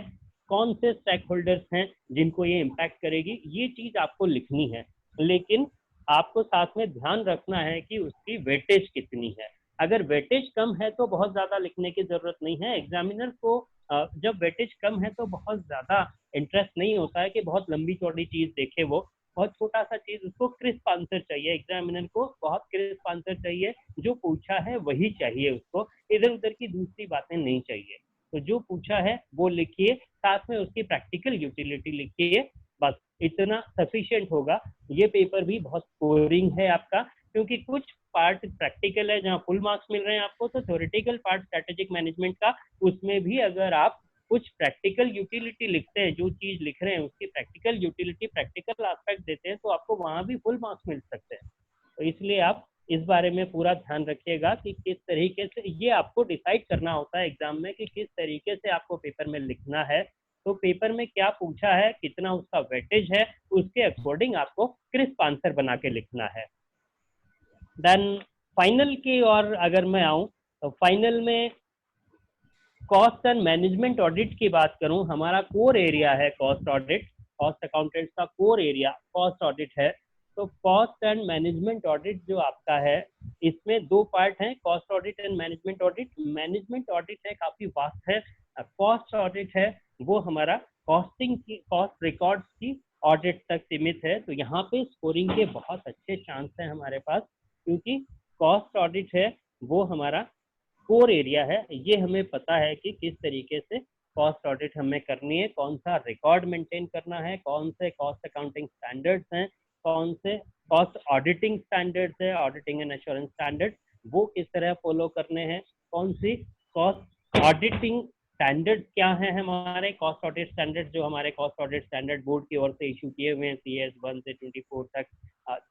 कौन से स्टेक होल्डर्स हैं जिनको ये इम्पैक्ट करेगी, ये चीज आपको लिखनी है। लेकिन आपको साथ में ध्यान रखना है कि उसकी वेटेज कितनी है। अगर वेटेज कम है तो बहुत ज्यादा लिखने की जरूरत नहीं है। एग्जामिनर को जब वेटेज कम है तो बहुत ज्यादा इंटरेस्ट नहीं होता है कि बहुत लंबी चौड़ी चीज देखे, वो बहुत छोटा सा चीज, उसको क्रिस्प आंसर चाहिए। एग्जामिनर को बहुत क्रिस्प आंसर चाहिए, जो पूछा है वही चाहिए उसको, इधर उधर की दूसरी बातें नहीं चाहिए। तो जो पूछा है वो लिखिए, साथ में उसकी प्रैक्टिकल यूटिलिटी लिखिए, बस इतना सफिशिएंट होगा। ये पेपर भी बहुत स्कोरिंग है आपका, क्योंकि कुछ पार्ट प्रैक्टिकल है जहाँ फुल मार्क्स मिल रहे हैं आपको, तो थ्योरेटिकल पार्ट स्ट्रेटेजिक मैनेजमेंट का, उसमें भी अगर आप कुछ प्रैक्टिकल यूटिलिटी लिखते हैं, जो चीज लिख रहे हैं उसकी प्रैक्टिकल यूटिलिटी, प्रैक्टिकल एस्पेक्ट देते हैं, तो आपको वहां भी फुल मार्क्स मिल सकते हैं। तो इसलिए आप इस बारे में पूरा ध्यान रखिएगा कि किस तरीके से ये आपको डिसाइड करना होता है एग्जाम में कि किस तरीके से आपको पेपर में लिखना है। तो पेपर में क्या पूछा है, कितना उसका वेटेज है, उसके अकॉर्डिंग आपको क्रिस्प आंसर बना के लिखना है। देन फाइनल की और अगर मैं आऊँ तो फाइनल में कॉस्ट एंड मैनेजमेंट ऑडिट की बात करूं, हमारा कोर एरिया है कॉस्ट ऑडिट। कॉस्ट अकाउंटेंट्स का कोर एरिया कॉस्ट ऑडिट है। तो कॉस्ट एंड मैनेजमेंट ऑडिट जो आपका है, इसमें दो पार्ट हैं, cost audit and management audit. Management audit है काफी वास्ट है, कॉस्ट ऑडिट है वो हमारा कॉस्टिंग की, कॉस्ट रिकॉर्ड्स की ऑडिट तक सीमित है। तो यहाँ पे स्कोरिंग के बहुत अच्छे चांस हैं हमारे पास, क्योंकि कॉस्ट ऑडिट है वो हमारा कोर एरिया है। ये हमें पता है कि किस तरीके से कॉस्ट ऑडिट हमें करनी है, कौन सा रिकॉर्ड मेंटेन करना है, कौन से कॉस्ट अकाउंटिंग स्टैंडर्ड्स हैं, कौन से कॉस्ट ऑडिटिंग स्टैंडर्ड्स है, ऑडिटिंग एंड एश्योरेंस स्टैंडर्ड वो किस तरह फॉलो करने हैं, कौन सी कॉस्ट ऑडिटिंग स्टैंडर्ड क्या है हमारे कॉस्ट ऑडिट स्टैंडर्ड जो हमारे कॉस्ट ऑडिट स्टैंडर्ड बोर्ड की ओर से इशू किए हुए हैं CS 1 से 24 तक।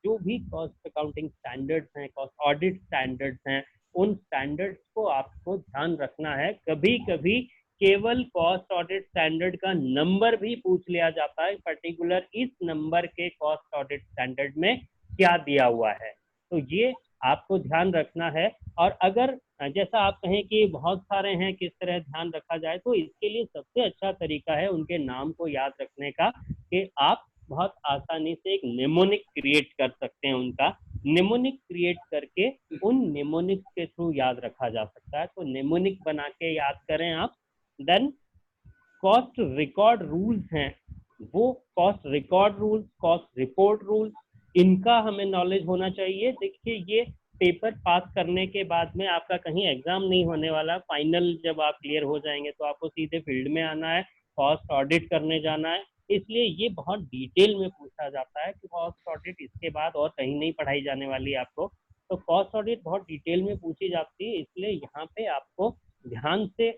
जो भी कॉस्ट अकाउंटिंग स्टैंडर्ड्स हैं, कॉस्ट ऑडिट स्टैंडर्ड्स हैं, उन स्टैंडर्ड्स को आपको ध्यान रखना है। कभी कभी केवल कॉस्ट ऑडिट स्टैंडर्ड का नंबर भी पूछ लिया जाता है, पर्टिकुलर इस नंबर के कॉस्ट ऑडिट स्टैंडर्ड में क्या दिया हुआ है, तो ये आपको ध्यान रखना है। और अगर जैसा आप कहें कि बहुत सारे हैं किस तरह ध्यान रखा जाए, तो इसके लिए सबसे अच्छा तरीका है उनके नाम को याद रखने का, कि आप बहुत आसानी से एक निमोनिक क्रिएट कर सकते हैं। उनका निमोनिक क्रिएट करके उन निमोनिक के थ्रू याद रखा जा सकता है। तो निमोनिक बना के याद करें आप। देन कॉस्ट रिकॉर्ड रूल्स हैं, वो cost record rules, cost report rules, इनका हमें नॉलेज होना चाहिए। देखिए ये पेपर पास करने के बाद में आपका कहीं एग्जाम नहीं होने वाला। फाइनल जब आप क्लियर हो जाएंगे तो आपको सीधे फील्ड में आना है, कॉस्ट ऑडिट करने जाना है, इसलिए ये बहुत डिटेल में पूछा जाता है कि कॉस्ट ऑडिट इसके बाद और कहीं नहीं पढ़ाई जाने वाली है आपको। तो कॉस्ट ऑडिट बहुत डिटेल में पूछी जाती है, इसलिए यहाँ पे आपको ध्यान से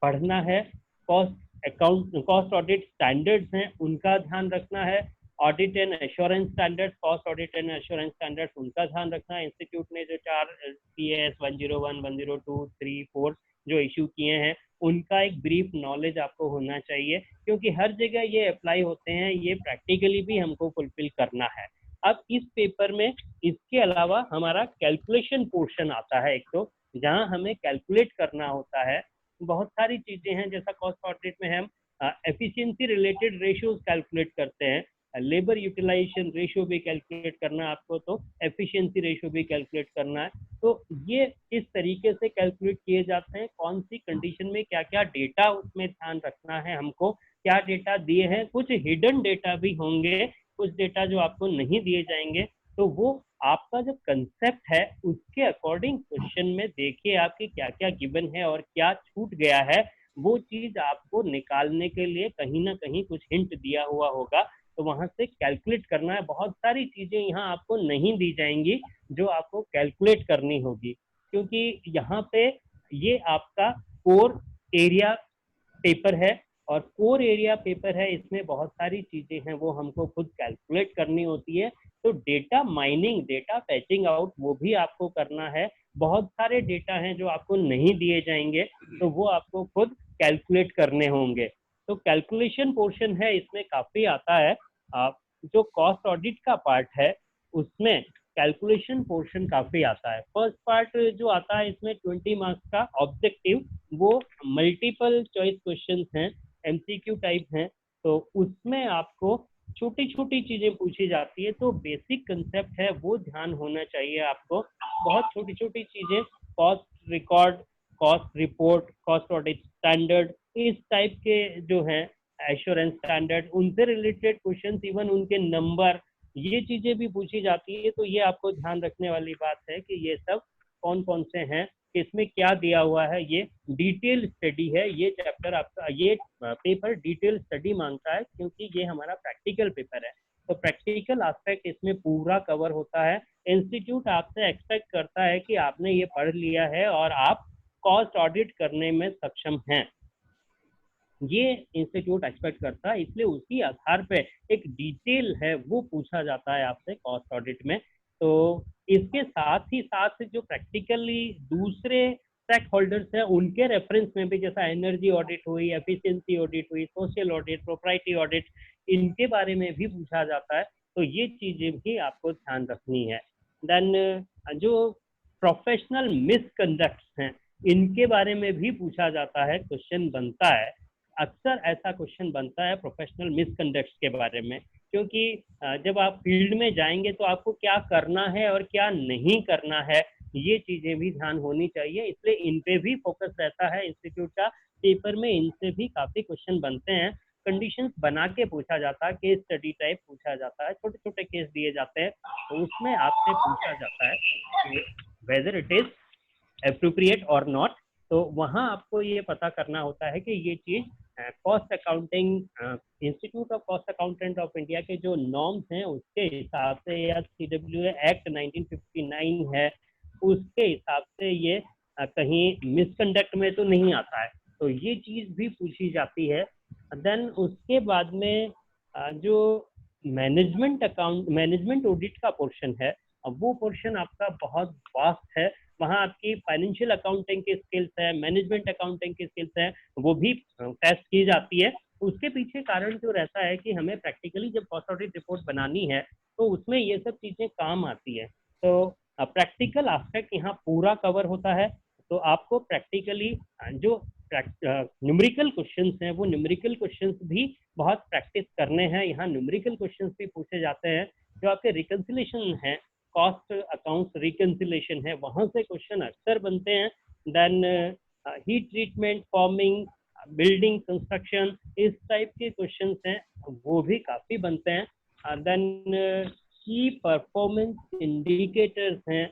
पढ़ना है। कॉस्ट ऑडिट स्टैंडर्ड्स हैं उनका ध्यान रखना है। Audit and assurance standard, cost audit and assurance standards उनका ध्यान रखना है। इंस्टीट्यूट ने जो 4 CS 101, 102, 3, 4 जो इशू किए हैं, उनका एक ब्रीफ नॉलेज आपको होना चाहिए, क्योंकि हर जगह ये अप्लाई होते हैं, ये प्रैक्टिकली भी हमको फुलफिल करना है। अब इस पेपर में इसके अलावा हमारा कैलकुलेशन पोर्शन आता है, एक तो जहां हमें कैलकुलेट करना होता है। बहुत सारी चीजें हैं, जैसा कॉस्ट ऑडिट में हम एफिशिएंसी रिलेटेड रेशियोज कैलकुलेट करते हैं, लेबर यूटिलाइजेशन रेशियो भी कैलकुलेट करना है आपको, तो एफिशिएंसी रेशियो भी कैलकुलेट करना है। तो ये किस तरीके से कैलकुलेट किए जाते हैं, कौन सी कंडीशन में क्या क्या डेटा उसमें ध्यान रखना है हमको, क्या डेटा दिए हैं, कुछ हिडन डेटा भी होंगे, कुछ डेटा जो आपको नहीं दिए जाएंगे। तो वो आपका जो कंसेप्ट है उसके अकॉर्डिंग क्वेश्चन में देखिए आपकी क्या क्या गिवन है और क्या छूट गया है, वो चीज आपको निकालने के लिए कहीं ना कहीं कुछ हिंट दिया हुआ होगा, तो वहां से कैलकुलेट करना है। बहुत सारी चीजें यहाँ आपको नहीं दी जाएंगी जो आपको कैलकुलेट करनी होगी, क्योंकि यहाँ पे ये आपका कोर एरिया पेपर है, और कोर एरिया पेपर है, इसमें बहुत सारी चीजें हैं वो हमको खुद कैलकुलेट करनी होती है। तो डेटा माइनिंग, डेटा फैचिंग आउट वो भी आपको करना है। बहुत सारे डेटा हैं जो आपको नहीं दिए जाएंगे, तो वो आपको खुद कैलकुलेट करने होंगे। तो कैलकुलेशन पोर्शन है इसमें काफी आता है। जो कॉस्ट ऑडिट का पार्ट है उसमें कैलकुलेशन पोर्शन काफी आता है। फर्स्ट पार्ट जो आता है इसमें 20 मार्क्स का ऑब्जेक्टिव, वो मल्टीपल चॉइस क्वेश्चंस हैं, MCQ टाइप हैं, तो उसमें आपको छोटी छोटी चीजें पूछी जाती है। तो बेसिक कंसेप्ट है वो ध्यान होना चाहिए आपको। बहुत छोटी छोटी चीजें, cost record, cost report, cost audit standard, इस टाइप के जो हैं एश्योरेंस स्टैंडर्ड, उनसे रिलेटेड क्वेश्चंस, इवन उनके नंबर, ये चीजें भी पूछी जाती है। तो ये आपको ध्यान रखने वाली बात है कि ये सब कौन कौन से हैं, इसमें क्या दिया हुआ है। ये डिटेल स्टडी है, ये चैप्टर आपका, ये पेपर डिटेल स्टडी मांगता है, क्योंकि ये हमारा प्रैक्टिकल पेपर है। तो प्रैक्टिकल एस्पेक्ट इसमें पूरा कवर होता है। इंस्टीट्यूट आपसे एक्सपेक्ट करता है कि आपने ये पढ़ लिया है और आप कॉस्ट ऑडिट करने में सक्षम हैं, ये इंस्टीट्यूट एक्सपेक्ट करता है। इसलिए उसी आधार पे एक डिटेल है वो पूछा जाता है आपसे कॉस्ट ऑडिट में। तो इसके साथ ही साथ जो प्रैक्टिकली दूसरे स्टेक होल्डर्स हैं उनके रेफरेंस में भी, जैसा एनर्जी ऑडिट हुई, एफिशिएंसी ऑडिट हुई, सोशल ऑडिट, प्रोप्राइटी ऑडिट, इनके बारे में भी पूछा जाता है। तो ये चीजें भी आपको ध्यान रखनी है। देन जो प्रोफेशनल मिसकंडक्ट्स हैं इनके बारे में भी पूछा जाता है, क्वेश्चन बनता है, अक्सर ऐसा क्वेश्चन बनता है प्रोफेशनल मिसकंडक्ट्स के बारे में, क्योंकि जब आप फील्ड में जाएंगे तो आपको क्या करना है और क्या नहीं करना है ये चीजें भी ध्यान होनी चाहिए, इसलिए इन पे भी फोकस रहता है इंस्टीट्यूट का। पेपर में इनसे भी काफी क्वेश्चन बनते हैं, कंडीशंस बना के पूछा जाता है, केस स्टडी टाइप पूछा जाता है, छोटे छोटे केस दिए जाते हैं, तो उसमें आपसे पूछा जाता है कि वेदर इट इज एप्रोप्रिएट और नॉट। तो वहां आपको ये पता करना होता है कि ये चीज cost accounting, institute of cost accountant of India के जो नॉर्म्स हैं उसके हिसाब से, या CWA एक्ट 1959 है उसके हिसाब से ये कहीं मिसकंडक्ट में तो नहीं आता है, तो ये चीज भी पूछी जाती है। देन उसके बाद में जो मैनेजमेंट ऑडिट का पोर्शन है, अब वो पोर्शन आपका बहुत वास्ट है, वहाँ आपकी फाइनेंशियल अकाउंटिंग की स्किल्स है, मैनेजमेंट अकाउंटिंग की स्किल्स है, वो भी टेस्ट की जाती है। उसके पीछे कारण जो रहता है कि हमें प्रैक्टिकली जब कॉस्ट ऑडिट रिपोर्ट बनानी है तो उसमें ये सब चीजें काम आती है, तो प्रैक्टिकल एस्पेक्ट यहाँ पूरा कवर होता है। तो आपको प्रैक्टिकली जो न्यूमेरिकल क्वेश्चंस हैं वो न्यूमेरिकल क्वेश्चंस भी बहुत प्रैक्टिस करने हैं। यहाँ न्यूमेरिकल क्वेश्चंस भी पूछे जाते हैं, जो आपके रिकंसिलेशन है, कॉस्ट अकाउंट्स रिकंसिलेशन है, वहां से क्वेश्चन अक्सर बनते हैं। Then heat treatment, forming, building construction, इस टाइप के क्वेश्चंस हैं वो भी काफी बनते हैं। देन की परफॉर्मेंस इंडिकेटर्स हैं,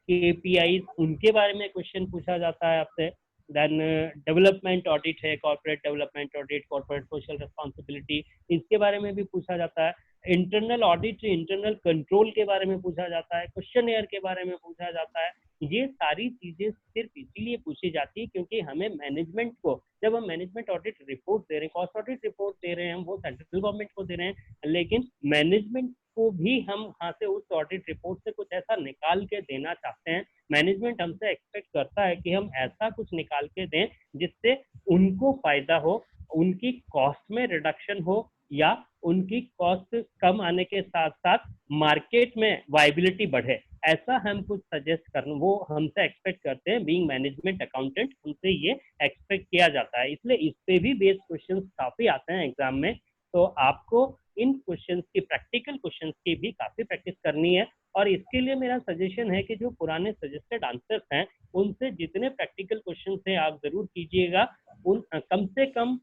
KPIs, उनके बारे में क्वेश्चन पूछा जाता है आपसे। देन डेवलपमेंट ऑडिट है, corporate development audit, corporate social responsibility, इसके बारे में भी पूछा जाता है। इंटरनल ऑडिट, इंटरनल कंट्रोल के बारे में पूछा जाता है, क्वेश्चन के बारे में पूछा जाता है। ये सारी चीजें सिर्फ इसीलिए पूछी जाती है क्योंकि हमें मैनेजमेंट को, जब हम मैनेजमेंट ऑडिट रिपोर्ट दे रहे हैं, कॉस्ट ऑडिट रिपोर्ट दे रहे हैं, हम वो सेंट्रल गवर्नमेंट को दे रहे हैं, लेकिन मैनेजमेंट को भी हम वहाँ से उस ऑडिट रिपोर्ट से कुछ ऐसा निकाल के देना चाहते हैं। मैनेजमेंट हमसे एक्सपेक्ट करता है कि हम ऐसा कुछ निकाल के दें जिससे उनको फायदा हो, उनकी कॉस्ट में रिडक्शन हो, या उनकी कॉस्ट कम आने के साथ साथ मार्केट में वायबिलिटी बढ़े, ऐसा हम कुछ सजेस्ट करना वो हमसे एक्सपेक्ट करते हैं। बीइंग मैनेजमेंट अकाउंटेंट हमसे ये एक्सपेक्ट किया जाता है, इसलिए इस पे भी बेस्ड क्वेश्चंस काफी आते हैं एग्जाम में। तो आपको इन क्वेश्चंस की, प्रैक्टिकल क्वेश्चंस की भी काफी प्रैक्टिस करनी है, और इसके लिए मेरा सजेशन है कि जो पुराने सजेस्टेड आंसर्स हैं उनसे जितने प्रैक्टिकल क्वेश्चंस हैं आप जरूर कीजिएगा। उन कम से कम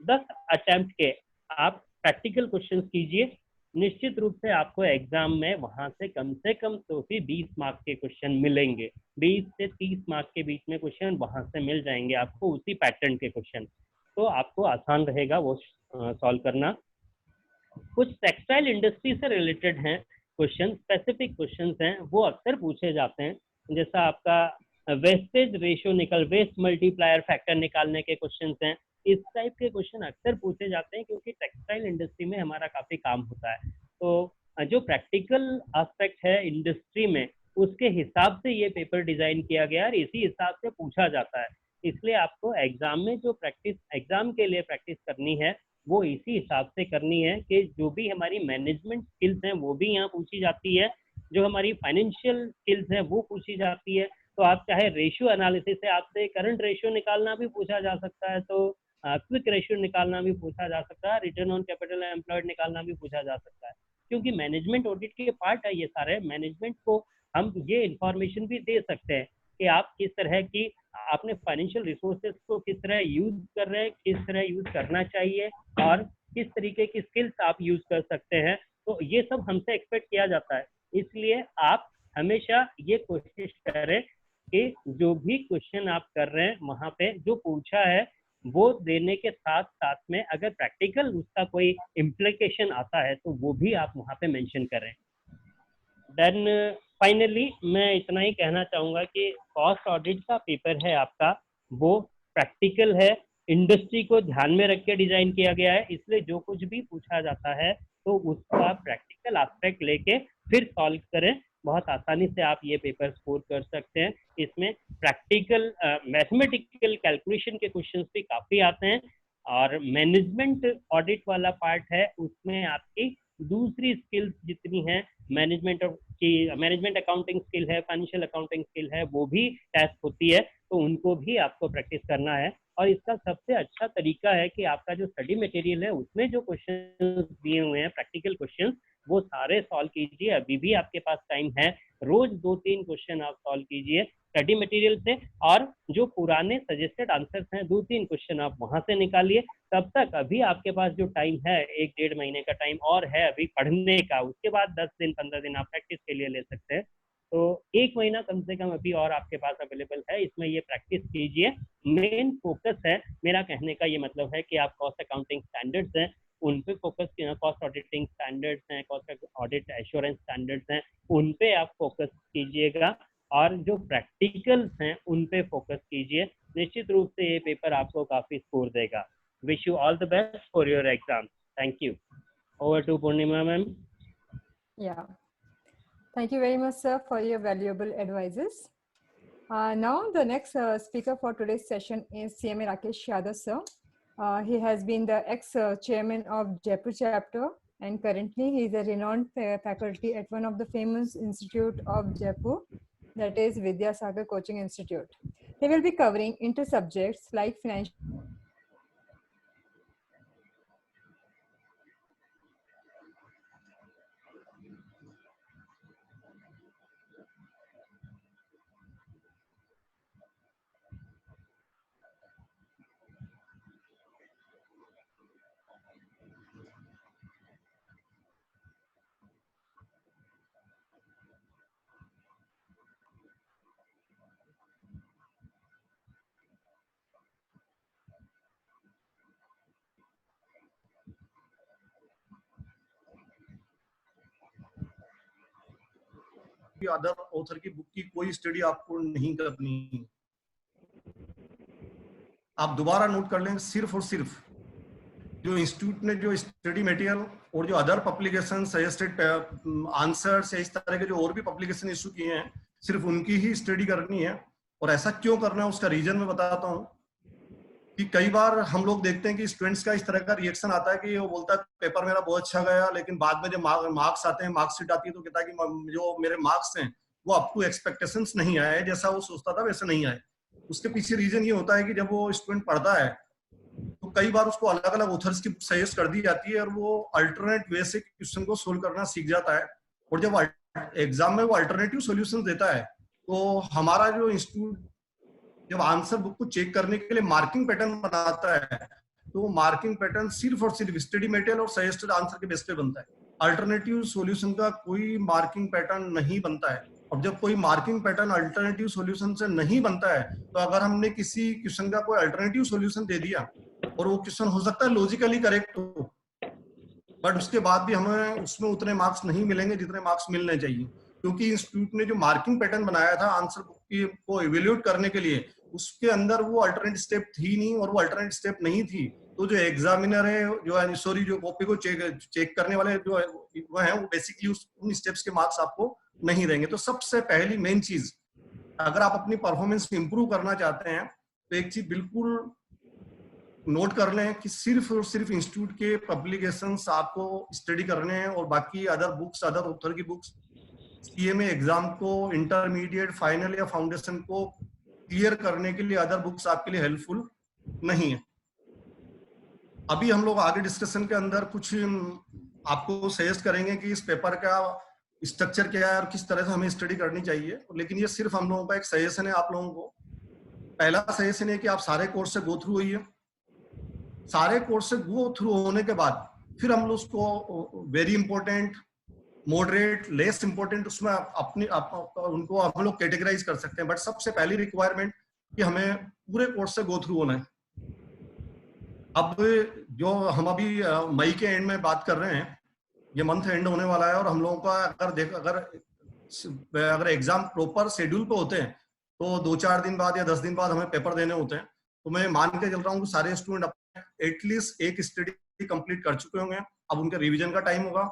10 अटेम्प्ट के आप प्रैक्टिकल क्वेश्चंस कीजिए, निश्चित रूप से आपको एग्जाम में वहां से कम तो भी 20 मार्क्स के क्वेश्चन मिलेंगे, 20 से 30 मार्क्स के बीच में क्वेश्चन वहां से मिल जाएंगे आपको, उसी पैटर्न के क्वेश्चन, तो आपको आसान रहेगा वो सॉल्व करना। कुछ टेक्सटाइल इंडस्ट्री से रिलेटेड हैं क्वेश्चन, स्पेसिफिक क्वेश्चंस हैं, वो अक्सर पूछे जाते हैं, जैसा आपका wastage ratio waste multiplier factor निकालने के क्वेश्चंस हैं। इस टाइप के क्वेश्चन अक्सर पूछे जाते हैं क्योंकि टेक्सटाइल इंडस्ट्री में हमारा काफी काम होता है, तो जो प्रैक्टिकल एस्पेक्ट है इंडस्ट्री में उसके हिसाब से ये पेपर डिजाइन किया गया और इसी हिसाब से पूछा जाता है। इसलिए आपको एग्जाम में जो प्रैक्टिस, एग्जाम के लिए प्रैक्टिस करनी है वो इसी हिसाब से करनी है कि जो भी हमारी मैनेजमेंट स्किल्स हैं वो भी यहाँ पूछी जाती है, जो हमारी फाइनेंशियल स्किल्स हैं वो पूछी जाती है। तो आप चाहे रेशियो एनालिसिस से आपसे करंट रेशियो निकालना भी पूछा जा सकता है, तो क्विक रेशियो निकालना भी पूछा जा सकता है, रिटर्न ऑन कैपिटल एम्प्लॉयड निकालना भी पूछा जा सकता है, क्योंकि मैनेजमेंट ऑडिट के पार्ट है ये सारे। मैनेजमेंट को हम ये इंफॉर्मेशन भी दे सकते हैं कि आप किस तरह की अपने फाइनेंशियल रिसोर्सेज को किस तरह यूज कर रहे हैं, किस तरह यूज करना चाहिए और किस तरीके की स्किल्स आप यूज कर सकते हैं, तो ये सब हमसे एक्सपेक्ट किया जाता है। इसलिए आप हमेशा ये कोशिश करें कि जो भी क्वेश्चन आप कर रहे हैं वहां पे जो पूछा है वो देने के साथ साथ में अगर प्रैक्टिकल उसका कोई इम्प्लीकेशन आता है तो वो भी आप वहां पे मेंशन करें। देन फाइनली मैं इतना ही कहना चाहूंगा कि कॉस्ट ऑडिट का पेपर है आपका वो प्रैक्टिकल है, इंडस्ट्री को ध्यान में रख के डिजाइन किया गया है, इसलिए जो कुछ भी पूछा जाता है तो उसका प्रैक्टिकल एस्पेक्ट लेके फिर सॉल्व करें, बहुत आसानी से आप ये पेपर स्कोर कर सकते हैं। इसमें प्रैक्टिकल मैथमेटिकल कैलकुलेशन के क्वेश्चंस भी काफ़ी आते हैं, और मैनेजमेंट ऑडिट वाला पार्ट है, उसमें आपकी दूसरी स्किल्स जितनी हैं, मैनेजमेंट अकाउंटिंग स्किल है, फाइनेंशियल अकाउंटिंग स्किल है, वो भी टेस्ट होती है, तो उनको भी आपको प्रैक्टिस करना है। और इसका सबसे अच्छा तरीका है कि आपका जो स्टडी मटेरियल है उसमें जो क्वेश्चन दिए हुए हैं प्रैक्टिकल क्वेश्चन, वो सारे सॉल्व कीजिए। अभी भी आपके पास टाइम है, रोज 2-3 क्वेश्चन आप सॉल्व कीजिए स्टडी मटेरियल से, और जो पुराने सजेस्टेड आंसर्स हैं 2-3 क्वेश्चन आप वहां से निकालिए। तब तक अभी आपके पास जो टाइम है 1-1.5 महीने का टाइम और है अभी पढ़ने का, उसके बाद 10 दिन 15 दिन आप प्रैक्टिस के लिए ले सकते हैं। तो 1 महीना कम से कम अभी और आपके पास अवेलेबल है, इसमें ये प्रैक्टिस कीजिए। मेन फोकस है, मेरा कहने का ये मतलब है कि आप कॉस्ट अकाउंटिंग स्टैंडर्ड्स हैं उन पे फोकस कीजिए, कॉस्ट ऑडिटिंग स्टैंडर्ड्स हैं, कॉस्ट ऑडिट एश्योरेंस स्टैंडर्ड्स हैं, उन पे आप फोकस कीजिएगा, और जो प्रैक्टिकल्स हैं उन पे फोकस कीजिए। निश्चित रूप से ये पेपर आपको काफी स्कोर देगा। Wish you all the best for your exam. Thank you. Over to Purnima ma'am. Yeah. Thank you very much, sir, for your valuable advices. Now, the next speaker for today's session is CMA Rakesh Yadav, sir. He has been the ex-chairman of Jaipur chapter, and currently he is a renowned faculty at one of the famous institute of Jaipur, that is Vidyasagar Coaching Institute. He will be covering inter-subjects like financial other author की book की कोई study आपको नहीं करनी। आप दोबारा note कर लें, सिर्फ और सिर्फ जो इंस्टीट्यूट ने जो स्टडी मटेरियल और जो अदर पब्लिकेशन सजेस्टेड आंसर्स या इस तरह के जो और भी पब्लिकेशन इशू किए हैं, सिर्फ उनकी ही स्टडी करनी है। और ऐसा क्यों करना है उसका रीजन मैं बताता हूँ कि कई बार हम लोग देखते हैं कि स्टूडेंट्स का इस तरह का रिएक्शन आता है कि वो बोलता है पेपर मेरा बहुत अच्छा गया, लेकिन बाद में जब मार्क्स आते हैं, मार्क्सशीट आती है, तो कहता है कि जो मेरे मार्क्स हैं वो अप टू एक्सपेक्टेशंस नहीं आए, जैसा वो सोचता था वैसे नहीं आए। उसके पीछे रीजन ये होता है कि जब वो स्टूडेंट पढ़ता है तो कई बार उसको अलग अलग ऑथर्स की सजेस्ट कर दी जाती है और वो अल्टरनेट वे से क्वेश्चन को सोल्व करना सीख जाता है। और जब एग्जाम में वो अल्टरनेटिव सॉल्यूशन देता है, तो हमारा जो इंस्टीट्यूट जब आंसर बुक को चेक करने के लिए मार्किंग पैटर्न बनाता है, तो वो मार्किंग पैटर्न सिर्फ और सिर्फ स्टडी मटेरियल और सजेस्टेड आंसर के बेस पे बनता है। अल्टरनेटिव सॉल्यूशन का कोई मार्किंग पैटर्न नहीं बनता है। अब जब कोई मार्किंग पैटर्न अल्टरनेटिव सॉल्यूशन से नहीं बनता है, तो अगर हमने किसी क्वेश्चन का कोई अल्टरनेटिव सॉल्यूशन दे दिया और वो क्वेश्चन हो सकता है लॉजिकली करेक्ट हो, बट उसके बाद भी हमें उसमें उतने मार्क्स नहीं मिलेंगे जितने मार्क्स मिलने चाहिए, क्योंकि इंस्टीट्यूट ने जो मार्किंग पैटर्न बनाया था आंसर बुक को इवेल्यूएट करने के लिए, उसके अंदर वो अल्टरनेट स्टेप थी नहीं। और वो अल्टरनेट स्टेप नहीं थी तो जो एग्जामिनर है, जो कॉपी को चेक करने वाले जो वो है, वो बेसिकली उन स्टेप्स के मार्क्स आपको नहीं देंगे। तो सबसे पहली मेन चीज, अगर आप अपनी परफॉर्मेंस इंप्रूव करना चाहते हैं तो एक चीज बिल्कुल नोट कर लें कि सिर्फ और सिर्फ इंस्टीट्यूट के पब्लिकेशंस आपको स्टडी करने हैं, और बाकी अदर बुक्स, अदर ऑथर की बुक्स सीएमए एग्जाम को, इंटरमीडिएट, फाइनल या फाउंडेशन को क्लियर करने के लिए अदर बुक्स आपके लिए हेल्पफुल नहीं है। अभी हम लोग आगे डिस्कशन के अंदर कुछ आपको सजेस्ट करेंगे कि इस पेपर का स्ट्रक्चर क्या है और किस तरह से हमें स्टडी करनी चाहिए, लेकिन ये सिर्फ हम लोगों का एक सजेशन है आप लोगों को। पहला सजेशन है कि आप सारे कोर्स से गो थ्रू होइए। सारे कोर्स से गो थ्रू होने के बाद फिर हम लोग उसको very important, moderate, less important, उसमें उनको हम लोग कैटेगराइज कर सकते हैं। बट सबसे पहली रिक्वायरमेंट कि हमें पूरे कोर्स से गो थ्रू होना है। अब जो हम अभी मई के एंड में बात कर रहे हैं, ये मंथ एंड होने वाला है, और हम लोगों का अगर एग्जाम प्रॉपर शेड्यूल पे होते हैं तो 2-4 दिन बाद या 10 दिन बाद हमें पेपर देने होते हैं। तो मैं मान के चल रहा हूँ कि सारे स्टूडेंट एटलीस्ट एक स्टडी कंप्लीट कर चुके होंगे। अब उनके रिवीजन का टाइम होगा।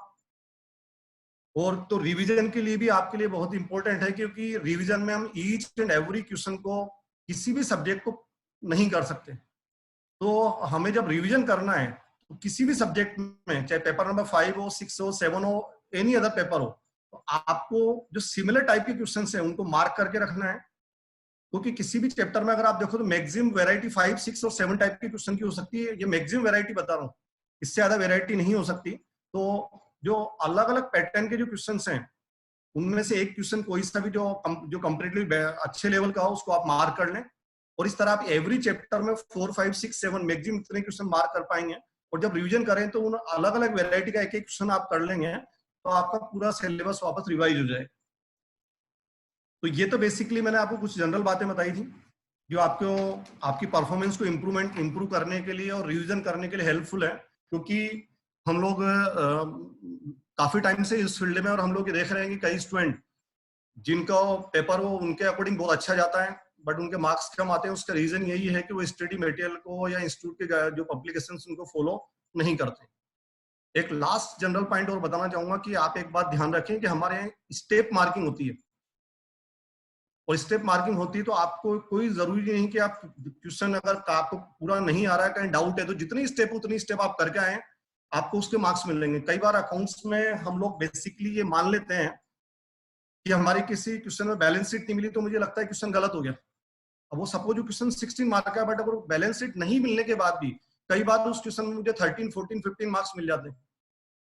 और तो रिवीजन के लिए भी आपके लिए बहुत इंपॉर्टेंट है, क्योंकि रिवीजन में हम ईच एंड एवरी क्वेश्चन को किसी भी सब्जेक्ट को नहीं कर सकते। तो हमें जब रिवीजन करना है तो किसी भी सब्जेक्ट में, चाहे पेपर नंबर 5 हो, 6 हो, 7 हो, एनी अदर पेपर हो, तो आपको जो सिमिलर टाइप के क्वेश्चन है उनको मार्क करके रखना है। क्योंकि किसी भी चैप्टर में अगर आप देखो तो मैक्सिमम वैरायटी 5, 6 और 7 टाइप के क्वेश्चन की हो सकती है। ये मैक्सिमम वैरायटी बता रहा हूँ, इससे ज्यादा वैरायटी नहीं हो सकती। तो जो अलग अलग पैटर्न के जो क्वेश्चन हैं उनमें से एक क्वेश्चन कोई सा भी जो कंप्लीटली अच्छे लेवल का हो उसको आप मार्क कर लें। और इस तरह आप एवरी चैप्टर में 4, 5, 6, 7 मैक्सिमम इतने क्वेश्चन मार्क कर पाएंगे। और जब रिवीजन करें तो उन अलग अलग वैरायटी का एक एक क्वेश्चन आप कर लेंगे तो आपका पूरा सिलेबस वापस रिवाइज हो जाएगा। तो ये तो बेसिकली मैंने आपको कुछ जनरल बातें बताई थी जो आपको आपकी परफॉर्मेंस को इम्प्रूव करने के लिए और रिवीजन करने के लिए हेल्पफुल है। क्योंकि हम लोग काफी टाइम से इस फील्ड में और हम लोग ये देख रहे हैं कि कई स्टूडेंट जिनका पेपर वो उनके अकॉर्डिंग बहुत अच्छा जाता है बट उनके मार्क्स कम आते हैं। उसका रीजन यही है कि वो स्टडी मटेरियल को या इंस्टीट्यूट के जो पब्लिकेशंस उनको फॉलो नहीं करते। एक लास्ट जनरल पॉइंट और बताना चाहूंगा कि आप एक बात ध्यान रखें कि हमारे स्टेप मार्किंग होती है, और स्टेप मार्किंग होती है तो आपको कोई जरूरी नहीं कि आप क्वेश्चन अगर आपको पूरा नहीं आ रहा है, कहीं डाउट है, तो जितनी स्टेप उतनी स्टेप आप करके आए आपको उसके मार्क्स मिलेंगे। कई बार अकाउंट्स में हम लोग बेसिकली ये मान लेते हैं कि हमारी किसी क्वेश्चन में बैलेंस शीट नहीं मिली तो मुझे लगता है क्वेश्चन गलत हो गया। अब वो सपोज जो क्वेश्चन 16 मार्क का है बट अगर बैलेंस शीट नहीं मिलने के बाद भी कई बार उस क्वेश्चन में मुझे 13, 14, 15 मार्क्स मिल जाते हैं,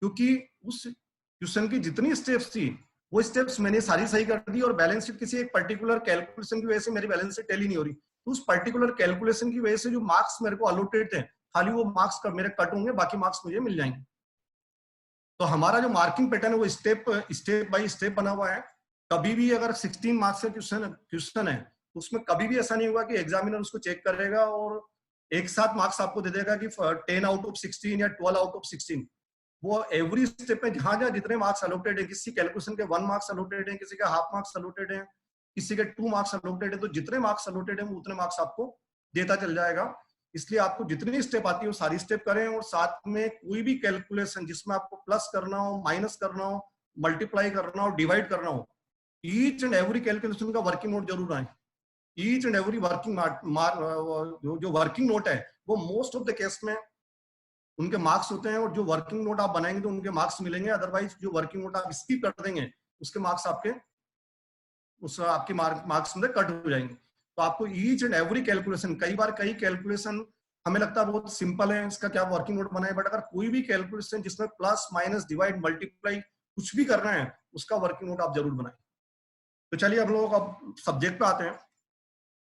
क्योंकि उस क्वेश्चन की जितनी स्टेप्स थी वो स्टेप्स मैंने सारी सही कर दी और बैलेंस शीट किसी एक पर्टिकुलर कैलकुलेशन की वजह से मेरी बैलेंस शीट टैली नहीं हो रही, तो उस पर्टिकुलर कैलकुलेशन की वजह से जो मार्क्स मेरे को अलोटेड थे खाली वो मार्क्स मेरे कट होंगे, बाकी मार्क्स मुझे मिल जाएंगे। तो हमारा जो मार्किंग पैटर्न है वो स्टेप बाय स्टेप बना हुआ है। कभी भी अगर 16 मार्क्स का क्वेश्चन है तो उसमें कभी भी ऐसा नहीं होगा कि एग्जामिनर उसको चेक करेगा और एक साथ मार्क्स आपको दे देगा कि 10 आउट ऑफ 16 या 12 आउट ऑफ 16। वो एवरी स्टेप में जहां जहां जितने मार्क्स अलोटेड है, किसी कैलकुलेशन के 1 मार्क्स अलोटेड है, किसी के हाफ मार्क्स अलोटेड है, किसी के 2 मार्क्स अलोटेड है, तो जितने मार्क्स अलोटेड है वो उतने मार्क्स आपको देता चल जाएगा। इसलिए आपको जितनी स्टेप आती है वो सारी स्टेप करें और साथ में कोई भी कैलकुलेशन जिसमें आपको प्लस करना हो, माइनस करना हो, मल्टीप्लाई करना हो, डिवाइड करना हो, ईच एंड एवरी कैलकुलेशन का वर्किंग नोट जरूर आए। ईच एंड एवरी वर्किंग जो वर्किंग नोट है वो मोस्ट ऑफ द केस में उनके मार्क्स होते हैं, और जो वर्किंग नोट आप बनाएंगे तो उनके मार्क्स मिलेंगे। अदरवाइज जो वर्किंग नोट आप स्किप कर देंगे उसके मार्क्स आपके मार्क्स में कट हो जाएंगे। तो आपको ईच एंड एवरी कैलकुलेशन, कई कैलकुलेशन हमें लगता है बहुत सिंपल है, इसका क्या वर्किंग नोट बनाए, बट अगर कोई भी कैलकुलेशन जिसमें प्लस माइनस डिवाइड मल्टीप्लाई कुछ भी करना है उसका वर्किंग नोट आप जरूर बनाएं। तो चलिए अब लोग अब सब्जेक्ट पे आते हैं।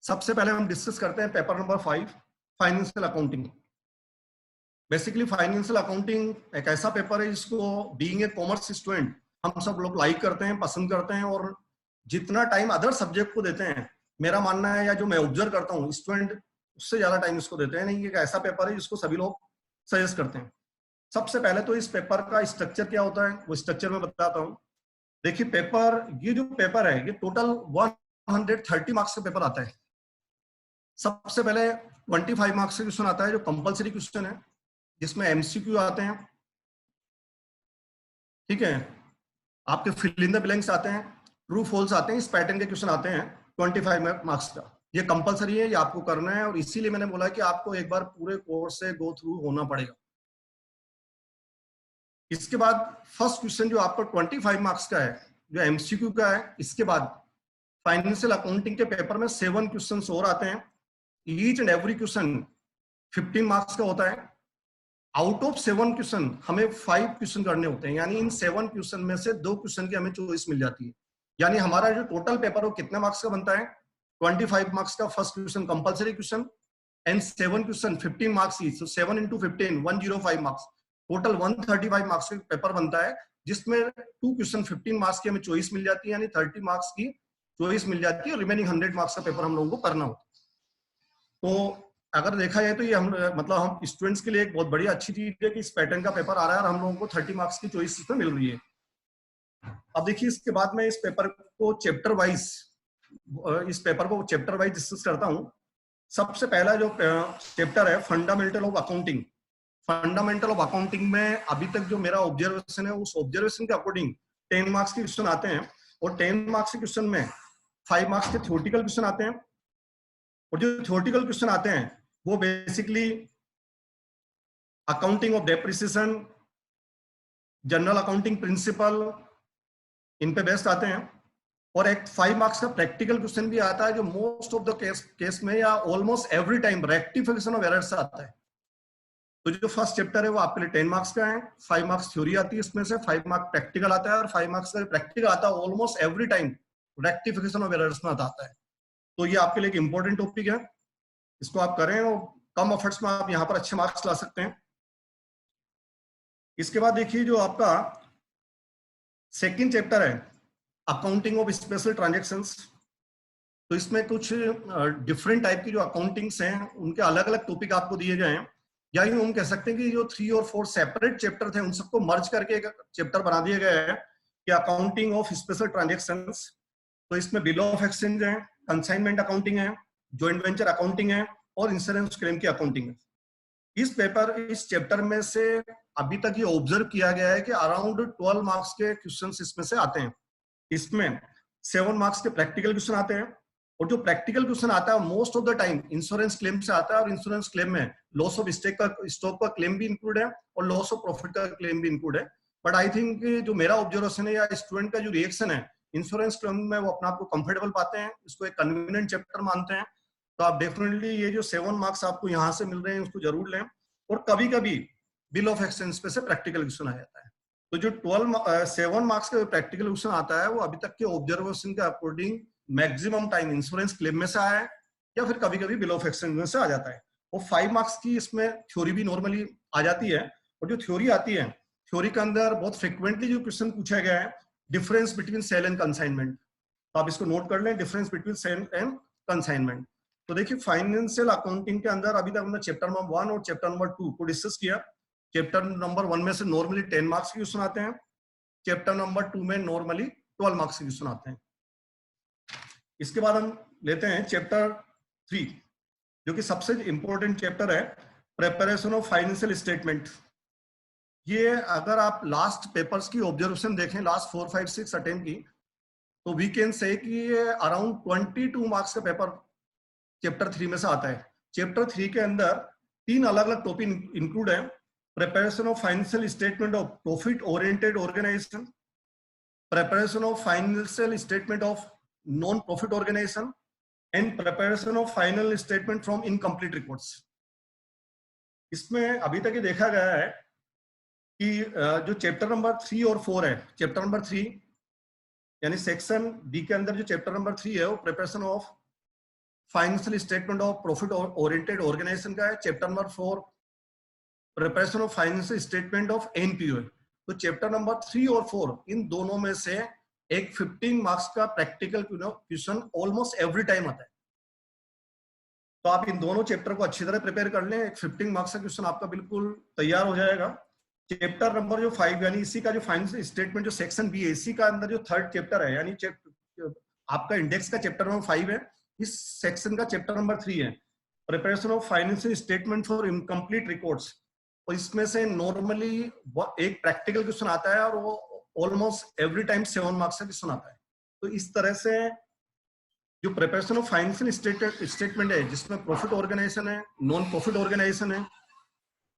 सबसे पहले हम डिस्कस करते हैं paper number 5, financial accounting. Basically financial accounting एक ऐसा पेपर है जिसको बीइंग ए कॉमर्स स्टूडेंट हम सब लोग लाइक करते हैं, पसंद करते हैं, और जितना टाइम अदर सब्जेक्ट को देते हैं, मेरा मानना है या जो मैं ऑब्जर्व करता हूँ स्टूडेंट उससे ज्यादा टाइम इसको देते हैं। नहीं, एक ऐसा पेपर है जिसको सभी लोग सजेस्ट करते हैं। सबसे पहले तो इस पेपर का स्ट्रक्चर क्या होता है वो स्ट्रक्चर में बताता हूँ। देखिए ये जो पेपर है ये टोटल 130 मार्क्स का पेपर आता है। सबसे पहले 25 मार्क्स का क्वेश्चन आता है जो कंपलसरी क्वेश्चन है, जिसमें एमसीक्यू आते हैं, ठीक है, आपके फिल इन द ब्लैंक्स आते हैं, ट्रू फॉल्स आते हैं, इस पैटर्न के क्वेश्चन आते हैं 25 मार्क्स का। ये कंपलसरी है, ये आपको करना है, और इसीलिए मैंने बोला कि आपको एक बार पूरे कोर्स से गो थ्रू होना पड़ेगा। इसके बाद फर्स्ट क्वेश्चन जो आपको 25 मार्क्स का है जो एमसीक्यू का है, इसके बाद फाइनेंशियल अकाउंटिंग के पेपर में 7 क्वेश्चन और आते हैं। Each and every question 15 marks का होता है। आउट ऑफ 7 क्वेश्चन हमें 5 क्वेश्चन करने होते हैं, यानी इन 7 क्वेश्चन में से 2 क्वेश्चन की हमें चॉइस मिल जाती है। यानी हमारा जो टोटल पेपर वो कितने मार्क्स का बनता है, 25 मार्क्स का first question compulsory question and 7 question 15 marks each, 7 into 15 105 marks, total 135 marks का पेपर बनता है, जिसमें 2 क्वेश्चन 15 मार्क्स की हमें चॉइस मिल जाती है, यानी 30 मार्क्स की चॉइस मिल जाती है, और रिमेनिंग 100 मार्क्स का पेपर हम लोगों को करना होता है। तो अगर देखा जाए तो ये हम स्टूडेंट्स के लिए एक बहुत बड़ी अच्छी चीज है कि इस पैटर्न का पेपर आ रहा है और हम लोगों को 30 मार्क्स की चॉइस इसमें मिल रही है। अब देखिए इसके बाद मैं इस पेपर को चैप्टर वाइज डिस्कस करता हूं। सबसे पहला जो चैप्टर है fundamental of accounting. Fundamental of accounting में अभी तक जो मेरा ऑब्जर्वेशन है उस ऑब्जर्वेशन के अकॉर्डिंग 10 मार्क्स के क्वेश्चन आते हैं, और 10 मार्क्स के क्वेश्चन में 5 मार्क्स के थ्योरेटिकल क्वेश्चन आते हैं, और जो थ्योरेटिकल क्वेश्चन आते हैं वो basically accounting of depreciation, general accounting principle, इन पे बेस्ड आते हैं। और एक 5 मार्क्स का प्रैक्टिकल क्वेश्चन भी आता है जो मोस्ट ऑफ द केस में या almost every time rectification of errors आता है। तो जो फर्स्ट चैप्टर है वो आपके लिए 10 मार्क्स का है, 5 मार्क्स थ्योरी आती है इसमें से, 5 मार्क्स प्रैक्टिकल आता है, और 5 मार्क्स का प्रैक्टिकल आता है almost every time rectification of errors में आता है। तो ये आपके लिए एक इंपॉर्टेंट टॉपिक है, इसको आप करें और कम एफर्ट्स में आप यहाँ पर अच्छे मार्क्स ला सकते हैं। इसके बाद देखिए जो आपका सेकंड चैप्टर है अकाउंटिंग ऑफ स्पेशल ट्रांजैक्शंस। तो इसमें कुछ डिफरेंट टाइप की जो अकाउंटिंग्स हैं उनके अलग अलग टॉपिक आपको दिए गए हैं, या यूं हम कह सकते हैं कि जो 3 और 4 सेपरेट चैप्टर थे उन सबको मर्ज करके एक चैप्टर बना दिया गया है कि अकाउंटिंग ऑफ स्पेशल ट्रांजैक्शंस। तो इसमें बिल ऑफ एक्सचेंज है, कंसाइनमेंट अकाउंटिंग है, जॉइंट वेंचर अकाउंटिंग है, और इंश्योरेंस क्लेम की अकाउंटिंग है। इस चैप्टर में से अभी तक ये ऑब्जर्व किया गया है कि अराउंड 12 मार्क्स के क्वेश्चंस इसमें से आते हैं। इसमें 7 मार्क्स के प्रैक्टिकल क्वेश्चन आते हैं, और जो प्रैक्टिकल क्वेश्चन आता है most of the time insurance claim से आता है, और इंश्योरेंस क्लेम में लॉस ऑफ स्टॉक का क्लेम भी इंक्लूड है और लॉस ऑफ प्रॉफिट का क्लेम भी इंक्लूड है। बट आई थिंक जो मेरा ऑब्जर्वेशन है या स्टूडेंट का जो रिएक्शन है, इंश्योरेंस क्लेम में वो अपना आपको कंफर्टेबल पाते हैं, इसको एक कन्वीनियंट चैप्टर मानते हैं। तो आप डेफिनेटली ये जो 7 मार्क्स आपको यहाँ से मिल रहे हैं उसको जरूर लें। और कभी कभी बिल ऑफ एक्सचेंज पे से प्रैक्टिकल क्वेश्चन आ जाता है। तो जो 7 मार्क्स का प्रैक्टिकल क्वेश्चन आता है वो अभी तक के ऑब्जर्वेशन के according maximum time insurance claim में से आया है, या फिर कभी कभी बिल ऑफ एक्सचेंज में से आ जाता है। और 5 मार्क्स की इसमें थ्योरी भी नॉर्मली आ जाती है, और जो थ्योरी आती है थ्योरी के अंदर बहुत फ्रिक्वेंटली जो क्वेश्चन पूछा गया है difference between sale and consignment. तो आप इसको नोट कर लें, difference between sale and consignment. तो देखिए फाइनेंशियल अकाउंटिंग के अंदर अभी तक हमने चैप्टर नंबर 1 और चैप्टर नंबर 2 को डिस्कस किया। चैप्टर नंबर 1 में से नॉर्मली 10 मार्क्स के क्वेश्चन आते हैं, चैप्टर नंबर 2 में नॉर्मली 12 मार्क्स के क्वेश्चन आते हैं। इसके बाद हम लेते हैं चैप्टर 3 जो कि सबसे इंपॉर्टेंट चैप्टर है, प्रिपरेशन ऑफ फाइनेंशियल स्टेटमेंट। ये अगर आप लास्ट पेपर्स की ऑब्जर्वेशन देखें, लास्ट 4, 5, 6 अटेम्प्ट की, तो वी कैन से कि ये अराउंड 22 मार्क्स का पेपर चैप्टर 3 में से आता है। चैप्टर 3 के अंदर 3 अलग अलग टॉपिक इंक्लूड है, preparation of financial statement of profit oriented organisation, preparation of financial statement of non profit organisation, and preparation of final statement from incomplete reports. इसमें अभी तक ये देखा गया है कि जो चैप्टर नंबर 3 और 4 है, चैप्टर नंबर 3 यानी सेक्शन बी के अंदर जो चैप्टर नंबर 3 है वो preparation of financial statement of profit oriented organisation का है। Chapter number 4 preparation of financial statement of NPO है। तो चैप्टर नंबर 3 और 4 इन दोनों में से एक 15 मार्क्स का practical question almost every time आता है। तो आप इन दोनों चैप्टर को अच्छी तरह प्रिपेयर कर लें, एक 15 मार्क्स का क्वेश्चन आपका बिल्कुल तैयार हो जाएगा। चैप्टर नंबर जो 5 यानी इसी का जो फाइनेंशियल स्टेटमेंट जो सेक्शन बी है, इसी का अंदर जो 3rd चैप्टर है, यानी आपका इंडेक्स का चैप्टर नंबर 5 है, इस सेक्शन का चैप्टर नंबर 3 है, preparation of financial statement for incomplete records. और इसमें से नॉर्मली एक प्रैक्टिकल क्वेश्चन आता है और वो ऑलमोस्ट एवरी टाइम 7 मार्क्स का क्वेश्चन आता है। तो इस तरह से जो प्रिपरेशन ऑफ फाइनेंशियल स्टेटमेंट है जिसमें प्रॉफिट ऑर्गेनाइजेशन है, नॉन प्रॉफिट ऑर्गेनाइजेशन है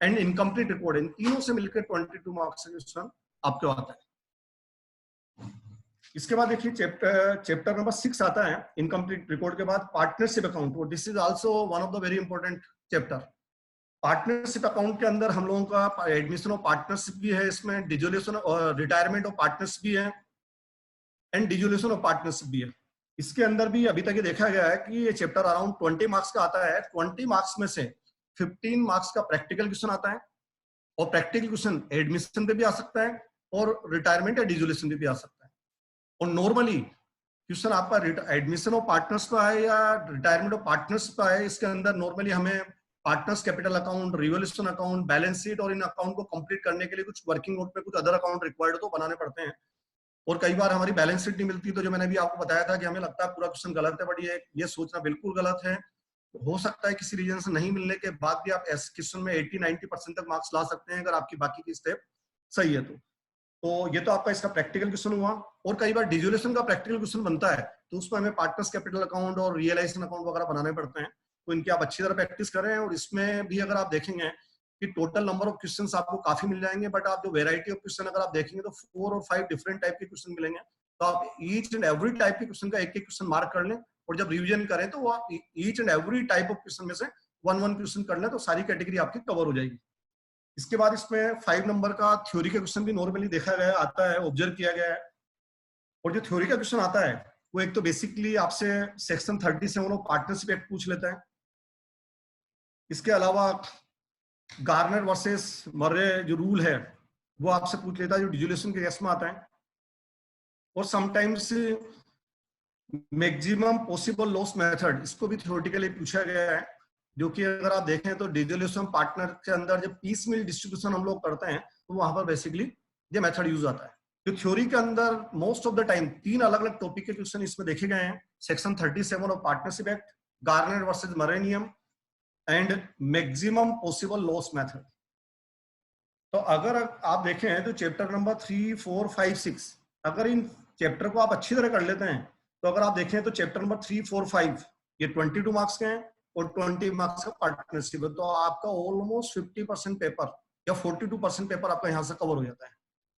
एंड इनकम्प्लीट रिकॉर्ड, इन तीनों से मिलकर 22 मार्क्स का क्वेश्चन आपको आता है। इसके बाद देखिए चैप्टर नंबर 6 आता है इनकम्प्लीट रिकॉर्ड के बाद, पार्टनरशिप अकाउंट। और this is also one of the very important chapter. Partnership account के अंदर हम लोगों का एडमिशन ऑफ पार्टनरशिप भी है, इसमें डिसोल्यूशन और रिटायरमेंट ऑफ पार्टनर्स भी है एंड डिसोल्यूशन ऑफ पार्टनरशिप भी है। इसके अंदर भी अभी तक ये देखा गया है कि ये चैप्टर अराउंड 20 मार्क्स का आता है। 20 मार्क्स में से 15 मार्क्स का प्रैक्टिकल क्वेश्चन आता है, और प्रैक्टिकल क्वेश्चन एडमिशन पे भी आ सकता है और रिटायरमेंट या डिसोल्यूशन पे भी आ सकता है। और नॉर्मली क्वेश्चन आपका एडमिशन ऑफ पार्टनर्स पे आए या रिटायरमेंट ऑफ पार्टनर्स पे आए, इसके अंदर नॉर्मली हमें partners capital account, revolution account, balance sheet और इन अकाउंट को कंप्लीट करने के लिए कुछ वर्किंग नोट पे कुछ अदर अकाउंट रिक्वायर्ड तो बनाने पड़ते हैं। और कई बार हमारी बैलेंस शीट नहीं मिलती, तो जो मैंने भी आपको बताया था कि हमें लगता है पूरा क्वेश्चन गलत है, बट ये सोचना बिल्कुल गलत है। हो सकता है किसी रीजन से नहीं मिलने के बाद भी आप ऐसे क्वेश्चन में 80-90% तक मार्क्स ला सकते हैं अगर आपकी बाकी की स्टेप सही है तो। तो ये तो आपका इसका प्रैक्टिकल क्वेश्चन हुआ। और कई बार डिजुलेशन का प्रैक्टिकल क्वेश्चन बनता है, तो उसमें हमें पार्टनर्स कैपिटल अकाउंट और रियलाइजेशन अकाउंट वगैरह बनाने पड़ते हैं, तो इनकी आप अच्छी तरह प्रैक्टिस करें। और इसमें भी अगर आप देखेंगे कि टोटल नंबर ऑफ क्वेश्चंस आपको काफी मिल जाएंगे, बट आप जो वेराइटी ऑफ क्वेश्चन अगर आप देखेंगे तो 4 और 5 डिफरेंट टाइप के क्वेश्चन मिलेंगे। तो आप ईच एंड एवरी टाइप के क्वेश्चन का एक एक क्वेश्चन मार्क कर लें, और जब रिवीजन करें तो आप each and every type of question में से 1 क्वेश्चन कर लें, तो सारी कैटेगरी आपकी कवर हो जाएगी। इसके बाद इसमें 5 नंबर का थ्योरी का क्वेश्चन भी नॉर्मली देखा गया आता है, ऑब्जर्व किया गया है। और जो थ्योरी का क्वेश्चन आता है वो एक तो बेसिकली आपसे सेक्शन 37 ऑफ पार्टनरशिप एक्ट पूछ लेता है। इसके अलावा गार्नर वर्सेस मर्रे जो रूल है वो आपसे पूछ लेता है, जो डिजुलेशन के केस में आता है। और sometimes maximum possible loss method, इसको भी थ्योरेटिकली पूछा गया है, जो कि अगर आप देखें तो डिजुलेशन पार्टनर के अंदर जब पीस मिल डिस्ट्रीब्यूशन हम लोग करते हैं तो वहां पर बेसिकली ये मेथड यूज आता है। जो थ्योरी के अंदर मोस्ट ऑफ द टाइम 3 अलग अलग टॉपिक के क्वेश्चन इसमें देखे गए हैं, section 37 of partnership act, Garner versus Murray नियम and maximum possible loss method. तो अगर आप देखें तो चैप्टर नंबर 3, 4, 5, 6, अगर इन चैप्टर को आप अच्छी तरह कर लेते हैं तो अगर आप देखें तो चैप्टर नंबर 3, 4, 5 ये 22 मार्क्स के हैं और 20 मार्क्स का पार्टनरशिप है। तो आपका ऑलमोस्ट 50% पेपर या 42% पेपर आपका यहाँ से कवर हो जाता है।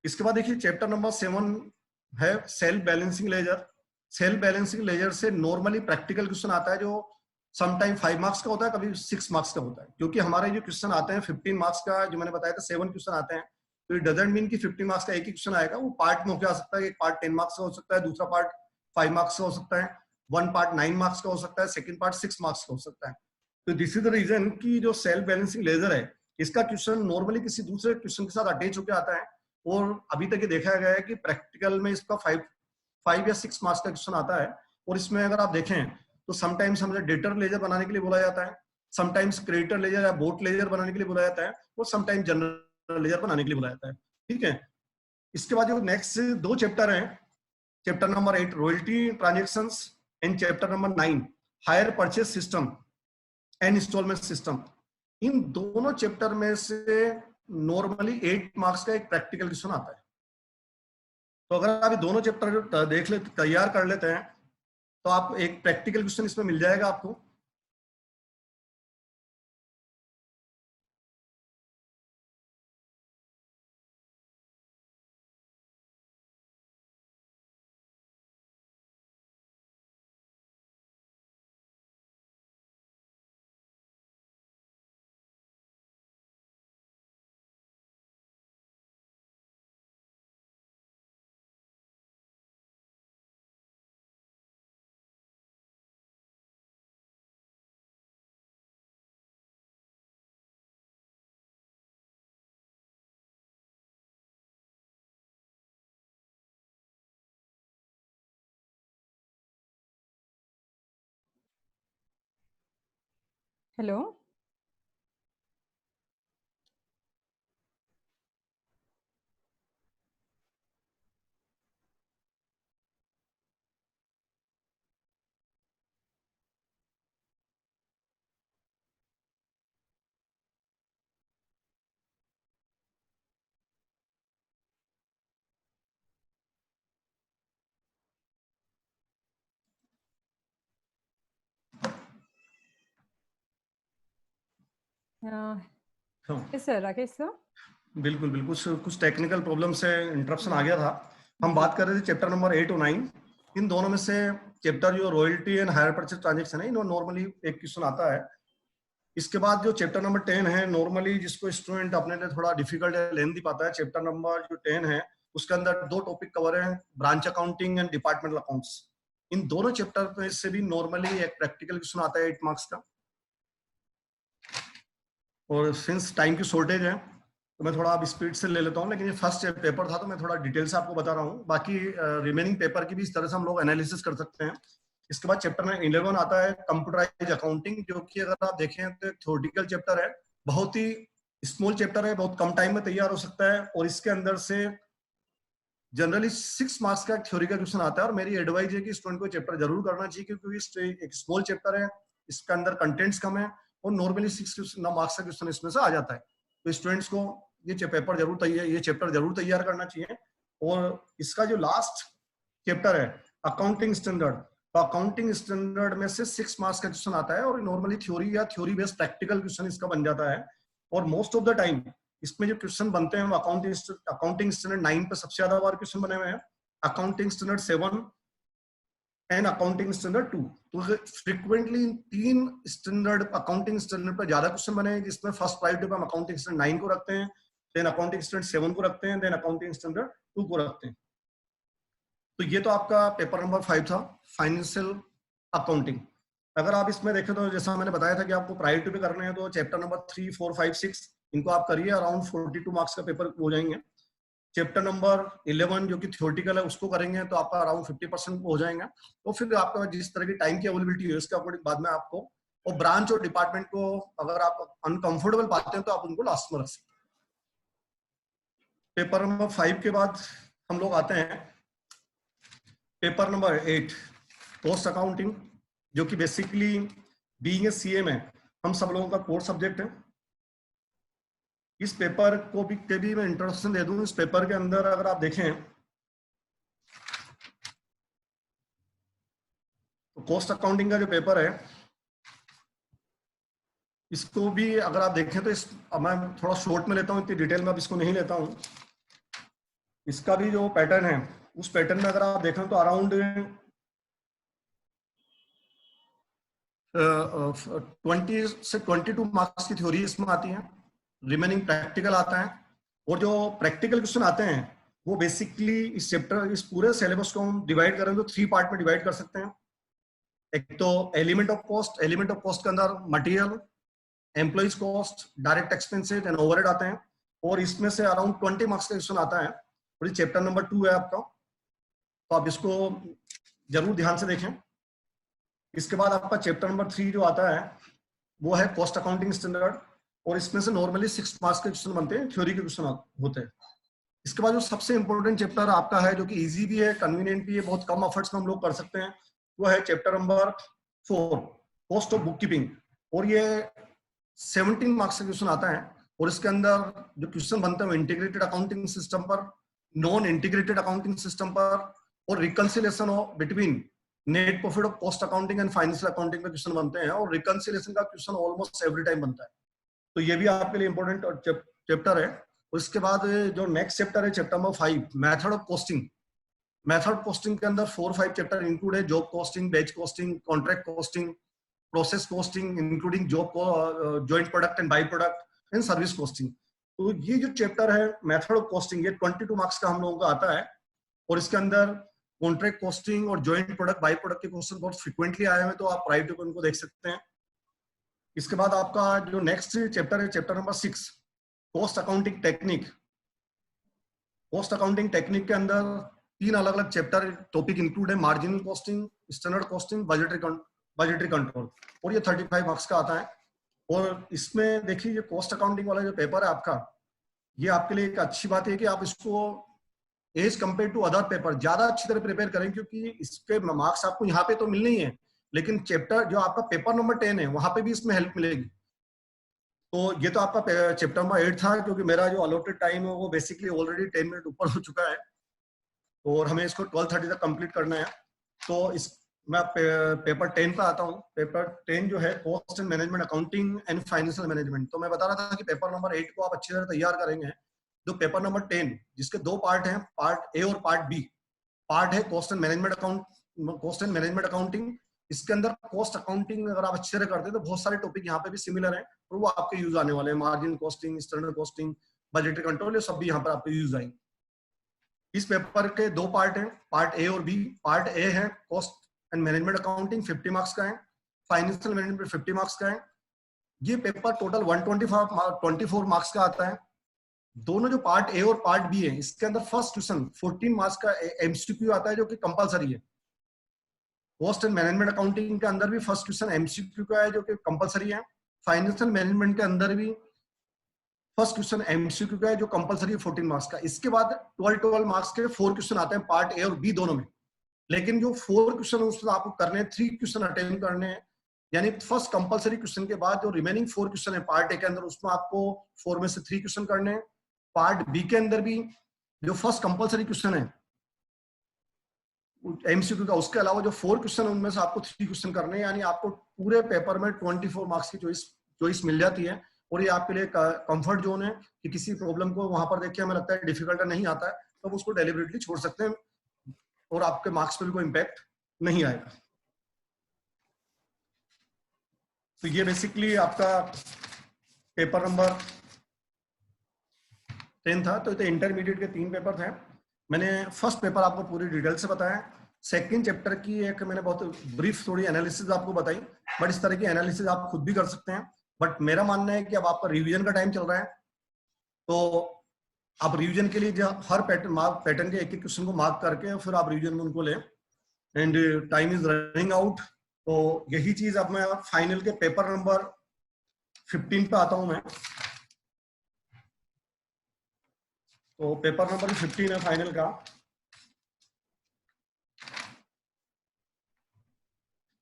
इसके बाद देखिए चैप्टर नंबर 7 है self balancing ledger. Self balancing ledger से नॉर्मली प्रैक्टिकल क्वेश्चन आता है, जो समटाइम 5 मार्क्स का होता है, कभी 6 मार्क्स का होता है। क्योंकि हमारे जो क्वेश्चन आते हैं 15 मार्क्स का, जो मैंने बताया था 7 क्वेश्चन आते हैं, तो इट डजंट मीन कि 50 मार्क्स का एक ही क्वेश्चन आएगा। वो पार्ट में होकर आ सकता है, एक पार्ट 10 मार्क्स का हो सकता है, दूसरा पार्ट 5 मार्क्स का हो सकता है, 1 पार्ट 9 मार्क्स का हो सकता है, सेकंड पार्ट 6 मार्क्स का हो सकता है। तो दिस इज द रीजन कि जो सेल्फ बैलेंसिंग लेजर है इसका क्वेश्चन नॉर्मली किसी दूसरे क्वेश्चन के साथ अटैच होकर आता है। और अभी तक ये देखा गया है कि प्रैक्टिकल में इसका 5 या 6 मार्क्स का क्वेश्चन आता है। और इसमें अगर आप देखें तो समटाइम्स हमें डेटर लेजर बनाने के लिए बोला जाता है, समटाइम्स क्रेडिटर लेजर या बोट लेजर बनाने के लिए बोला जाता है, और समटाइम्स जनरल लेजर बनाने के लिए बोला जाता है। ठीक है। इसके बाद जो नेक्स्ट 2 चैप्टर हैं, chapter number 8 royalty transactions and chapter number 9 hire purchase system and instalment system. इन दोनों चैप्टर में से नॉर्मली 8 मार्क्स का एक प्रैक्टिकल क्वेश्चन आता है। तो अगर आप ये दोनों चैप्टर देख ले, तैयार कर लेते हैं, तो आप एक प्रैक्टिकल क्वेश्चन इसमें मिल जाएगा आपको। Hello. Yes, sir. Rakesh, sir. बिल्कुल बिल्कुल, कुछ टेक्निकल प्रॉब्लम से इंटरप्शन आ गया था। हम बात कर रहे थे चैप्टर नंबर 8 और 9। इन दोनों में से चैप्टर जो royalty and hire purchase transaction है, इन्होंने नॉर्मली एक क्वेश्चन आता है। इसके बाद जो चैप्टर नंबर 10 है, नॉर्मली जिसको स्टूडेंट अपने लिए थोड़ा डिफिकल्ट है, लेंथी पाता है, चैप्टर नंबर जो 10 है उसके अंदर 2 टॉपिक कवर है, branch accounting and departmental accounts. इन दोनों चैप्टर में से भी नॉर्मली एक प्रैक्टिकल क्वेश्चन आता है 8 मार्क्स का। और सिंस टाइम की शॉर्टेज है तो मैं थोड़ा अब स्पीड से ले लेता हूँ, लेकिन ये फर्स्ट पेपर था तो मैं थोड़ा डिटेल से आपको बता रहा हूँ। बाकी रिमेनिंग पेपर की भी इस तरह से हम लोग एनालिसिस कर सकते हैं। इसके बाद चैप्टर में 11 आता है कंप्यूटराइज अकाउंटिंग, जो कि अगर आप देखें तो एक थ्योरेटिकल चैप्टर है, बहुत ही स्मॉल चैप्टर है, बहुत कम टाइम में तैयार हो सकता है। और इसके अंदर से जनरली 6 मार्क्स का थ्योरी का क्वेश्चन आता है। और मेरी एडवाइस है कि स्टूडेंट को चैप्टर जरूर करना चाहिए, क्योंकि एक स्मॉल चैप्टर है, इसके अंदर कंटेंट्स कम है और नॉर्मली 6 मार्क्स का क्वेश्चन इसमें से आ जाता है। तो स्टूडेंट्स को ये पेपर जरूर ये चैप्टर जरूर तैयार करना चाहिए। और इसका जो लास्ट चैप्टर है अकाउंटिंग स्टैंडर्ड, तो अकाउंटिंग स्टैंडर्ड में से 6 मार्क्स का क्वेश्चन आता है और नॉर्मली थ्योरी या थ्योरी बेस्ड प्रैक्टिकल क्वेश्चन इसका बन जाता है। और मोस्ट ऑफ द टाइम इसमें जो क्वेश्चन बनते हैं वो अकाउंटिंग स्टैंडर्ड 9 पे सबसे ज्यादा बार क्वेश्चन बने हुए हैं, accounting standard 7 and accounting standard 2। तो फ्रिक्वेंटली 3 स्टैंडर्ड अकाउंटिंग स्टैंडर्ड पर ज्यादा क्वेश्चन बने हैं, जिसमें फर्स्ट प्रायोरिटी पर हम अकाउंटिंग स्टैंडर्ड 9 को रखते हैं, देन अकाउंटिंग स्टैंडर्ड 7 को रखते हैं, देन अकाउंटिंग स्टैंडर्ड 2 को रखते हैं। तो ये तो आपका पेपर नंबर 5 था, फाइनेंशियल अकाउंटिंग। अगर आप इसमें देखें तो जैसा मैंने बताया था कि आपको प्रायोरिटी पे करने हैं, तो चैप्टर नंबर 3, 4, 5, 6 इनको आप करिए, अराउंड 42 मार्क्स का पेपर हो जाएंगे। चैप्टर नंबर 11 जो कि थ्योरेटिकल है उसको करेंगे तो आपका अराउंड 50% हो जाएगा। तो फिर आपका जिस तरह की टाइम की अवेलेबिलिटी है उसके अकॉर्डिंग बाद में आपको, और ब्रांच और डिपार्टमेंट को अगर आप अनकंफर्टेबल पाते हैं तो आप उनको लास्ट में रख सकते हैं। पेपर नंबर 5 के बाद हम लोग आते हैं पेपर नंबर 8, कॉस्ट अकाउंटिंग, जो कि बेसिकली बीइंग ए सीए में हम सब लोगों का कोर सब्जेक्ट है। इस पेपर को भी मैं इंट्रोडक्शन दे दूं। इस पेपर के अंदर अगर आप देखें तो कॉस्ट अकाउंटिंग का जो पेपर है इसको भी अगर आप देखें तो अब मैं थोड़ा शॉर्ट में लेता हूं, इतनी डिटेल में अब इसको नहीं लेता हूं। इसका भी जो पैटर्न है उस पैटर्न में अगर आप देखें तो अराउंड 20 से 22 मार्क्स की थ्योरी इसमें आती है, रिमेनिंग प्रैक्टिकल आता है। और जो प्रैक्टिकल क्वेश्चन आते हैं वो बेसिकली इस चैप्टर, इस पूरे सिलेबस को हम डिवाइड करें तो 3 पार्ट में डिवाइड कर सकते हैं। एक तो element of cost, element of cost के अंदर material, employees cost, direct expenses and overhead आते हैं, और इसमें से अराउंड 20 मार्क्स का क्वेश्चन आता है। और ये चैप्टर नंबर 2 है आपका, तो आप इसको जरूर ध्यान से देखें। इसके बाद आपका चैप्टर नंबर 3 जो आता है वो है कॉस्ट अकाउंटिंग स्टैंडर्ड, और इसमें से नॉर्मली 6 मार्क्स के क्वेश्चन बनते हैं, थ्योरी के क्वेश्चन होते हैं। इसके बाद जो सबसे इंपॉर्टेंट चैप्टर आपका है, जो कि इजी भी है, कन्वीनियंट भी है, बहुत कम एफर्ट्स में हम लोग कर सकते हैं, वो है chapter number 4, cost of book keeping. और ये 17 मार्क्स का क्वेश्चन आता है, और इसके अंदर जो क्वेश्चन बनते हैं वो इंटीग्रेटेड अकाउंटिंग सिस्टम पर, नॉन इंटीग्रेटेड अकाउंटिंग सिस्टम पर, और reconciliation of between net profit of cost accounting and financial accounting में क्वेश्चन बनते हैं, और रिकंसिलेशन का क्वेश्चन ऑलमोस्ट एवरी टाइम बनता है। तो ये भी आपके लिए इंपॉर्टेंट चैप्टर है। उसके बाद जो नेक्स्ट चैप्टर है chapter number 5, method of costing. Method of costing के अंदर 4-5 चैप्टर इंक्लूड है, job costing, batch costing, contract costing, process costing including job joint product and by product and service costing. तो ये जो चैप्टर है method of costing, ये 22 marks का हम लोगों का आता है, और इसके अंदर कॉन्ट्रैक्ट कॉस्टिंग और जॉइंट प्रोडक्ट, बाई प्रोडक्ट के क्वेश्चन बहुत फ्रिक्वेंटली आए हैं, तो आप प्राइवेट को उनको देख सकते हैं। इसके बाद आपका जो नेक्स्ट चैप्टर है chapter number 6, cost accounting technique. Cost accounting technique के अंदर 3 अलग अलग चैप्टर टॉपिक इंक्लूड है, marginal costing, standard costing, budgetary control, और ये 35 मार्क्स का आता है। और इसमें देखिए ये कॉस्ट अकाउंटिंग वाला जो पेपर है आपका, ये आपके लिए एक अच्छी बात है कि आप इसको as compare to other paper ज्यादा अच्छी तरह प्रिपेयर करें, क्योंकि इसके मार्क्स आपको यहाँ पे तो मिलने ही है, लेकिन चैप्टर जो आपका पेपर नंबर 10 है वहां पे भी इसमें हेल्प मिलेगी। तो ये तो आपका चैप्टर नंबर 8 था, क्योंकि मेरा जो अलॉटेड टाइम है वो बेसिकली ऑलरेडी 10 मिनट ऊपर हो चुका है, और हमें इसको 12:30 तक कंप्लीट करना है। तो इस मैं पेपर 10 पे आता हूँ। पेपर 10 जो है cost and management accounting and financial management. तो मैं बता रहा था कि पेपर नंबर 8 को आप अच्छी तरह तैयार करेंगे। जो पेपर नंबर 10 जिसके 2 पार्ट हैं, पार्ट ए और पार्ट बी। पार्ट है कॉस्ट एंड मैनेजमेंट अकाउंटिंग। इसके अंदर कॉस्ट अकाउंटिंग अगर आप अच्छे से करते हैं तो बहुत सारे टॉपिक यहाँ पे भी सिमिलर हैं और वो आपके यूज आने वाले हैं। Margin costing, standard costing, budgetary control, ये सब भी यहाँ पर आपके यूज आएंगे। इस पेपर के 2 पार्ट हैं, पार्ट ए और बी। पार्ट ए है cost and management accounting, 50 marks का है। फाइनेंशियल मैनेजमेंट 50 मार्क्स का है। ये पेपर टोटल 124 मार्क्स का आता है। दोनों जो पार्ट ए और पार्ट बी है, इसके अंदर फर्स्ट क्वेश्चन 14 मार्क्स का एमसीक्यू आता है जो कि कंपलसरी है। कॉस्ट एंड मैनेजमेंट अकाउंटिंग के अंदर भी फर्स्ट क्वेश्चन एमसीक्यू का है जो कि कंपलसरी है। फाइनेंशियल मैनेजमेंट के अंदर भी फर्स्ट क्वेश्चन एमसीक्यू का है जो कंपलसरी है 14 मार्क्स का। इसके बाद 12 मार्क्स के 4 क्वेश्चन आते हैं पार्ट ए और बी दोनों में। लेकिन जो 4 क्वेश्चन है उसमें आपको करने हैं 3 क्वेश्चन अटेम्प्ट करने हैं, यानी फर्स्ट कंपलसरी क्वेश्चन के बाद जो रिमेनिंग 4 क्वेश्चन है पार्ट ए के अंदर, उसमें आपको 4 में से 3 क्वेश्चन करने हैं। पार्ट बी के अंदर भी जो फर्स्ट कंपलसरी क्वेश्चन है एमसीक्यू का, उसके अलावा जो 4 क्वेश्चन उनमें से आपको 3 क्वेश्चन करने हैं, यानी आपको पूरे पेपर में 24 मार्क्स की चॉइस मिल जाती है। और ये आपके लिए कंफर्ट जोन है कि किसी प्रॉब्लम को वहां पर देखिए हमें लगता है डिफिकल्ट नहीं आता है, तो आप उसको डेलिबरेटली छोड़ सकते हैं और आपके मार्क्स पे भी कोई इम्पैक्ट नहीं आएगा। तो ये बेसिकली आपका पेपर नंबर 10 था। तो इंटरमीडिएट के 3 पेपर थे। मैंने फर्स्ट पेपर आपको पूरी डिटेल से बताया। सेकंड चैप्टर की एक मैंने बहुत ब्रीफ थोड़ी एनालिसिस आपको बताई, बट इस तरह की एनालिसिस आप खुद भी कर सकते हैं। बट मेरा मानना है कि अब आपका रिवीजन का टाइम चल रहा है, तो आप रिवीजन के लिए जो हर पैटर्न के एक क्वेश्चन को मार्क करके फिर आप रिवीजन में उनको लें। And time is running out. तो यही चीज अब मैं फाइनल के पेपर नंबर 15 पे आता हूं मैं। तो पेपर नंबर 15 है फाइनल का।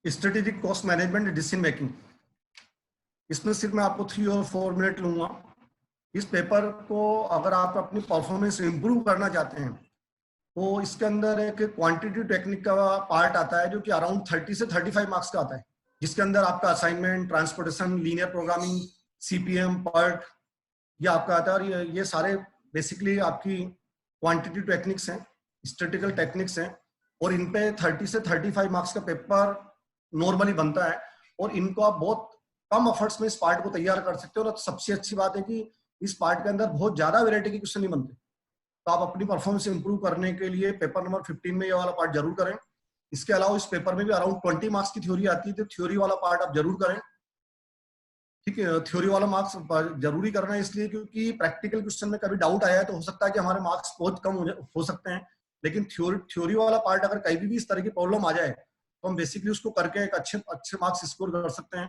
Strategic cost management decision making. इसमें सिर्फ मैं आपको 3 और 4 मिनट लूंगा। इस पेपर को अगर आप अपनी परफॉर्मेंस इंप्रूव करना चाहते हैं तो इसके अंदर एक क्वांटिटेटिव टेक्निक का पार्ट आता है जो कि अराउंड 30 से 35 मार्क्स का आता है, जिसके अंदर आपका assignment, transportation, linear programming, CPM, PERT, ये आपका आता है। और ये सारे बेसिकली आपकी क्वांटिटेटिव टेक्निक्स हैं, स्टैटिस्टिकल टेक्निक्स हैं, और इन पे 30 से 35 मार्क्स का पेपर नॉर्मली बनता है। और इनको आप बहुत कम एफर्ट्स में इस पार्ट को तैयार कर सकते हो। और सबसे अच्छी बात है कि इस पार्ट के अंदर बहुत ज्यादा वैरायटी के क्वेश्चन नहीं बनते। तो आप अपनी परफॉर्मेंस इंप्रूव करने के लिए पेपर नंबर 15 में ये वाला पार्ट जरूर करें। इसके अलावा इस पेपर में भी अराउंड 20 मार्क्स की थ्योरी आती है, तो थ्योरी वाला पार्ट आप जरूर करें। ठीक है, थ्योरी वाला मार्क्स जरूरी करना है इसलिए क्योंकि प्रैक्टिकल क्वेश्चन में कभी डाउट आया है तो हो सकता है कि हमारे मार्क्स बहुत कम हो सकते हैं। लेकिन थ्योरी वाला पार्ट अगर कहीं भी इस तरह की प्रॉब्लम आ जाए तो हम बेसिकली उसको करके एक अच्छे मार्क्स स्कोर कर सकते हैं।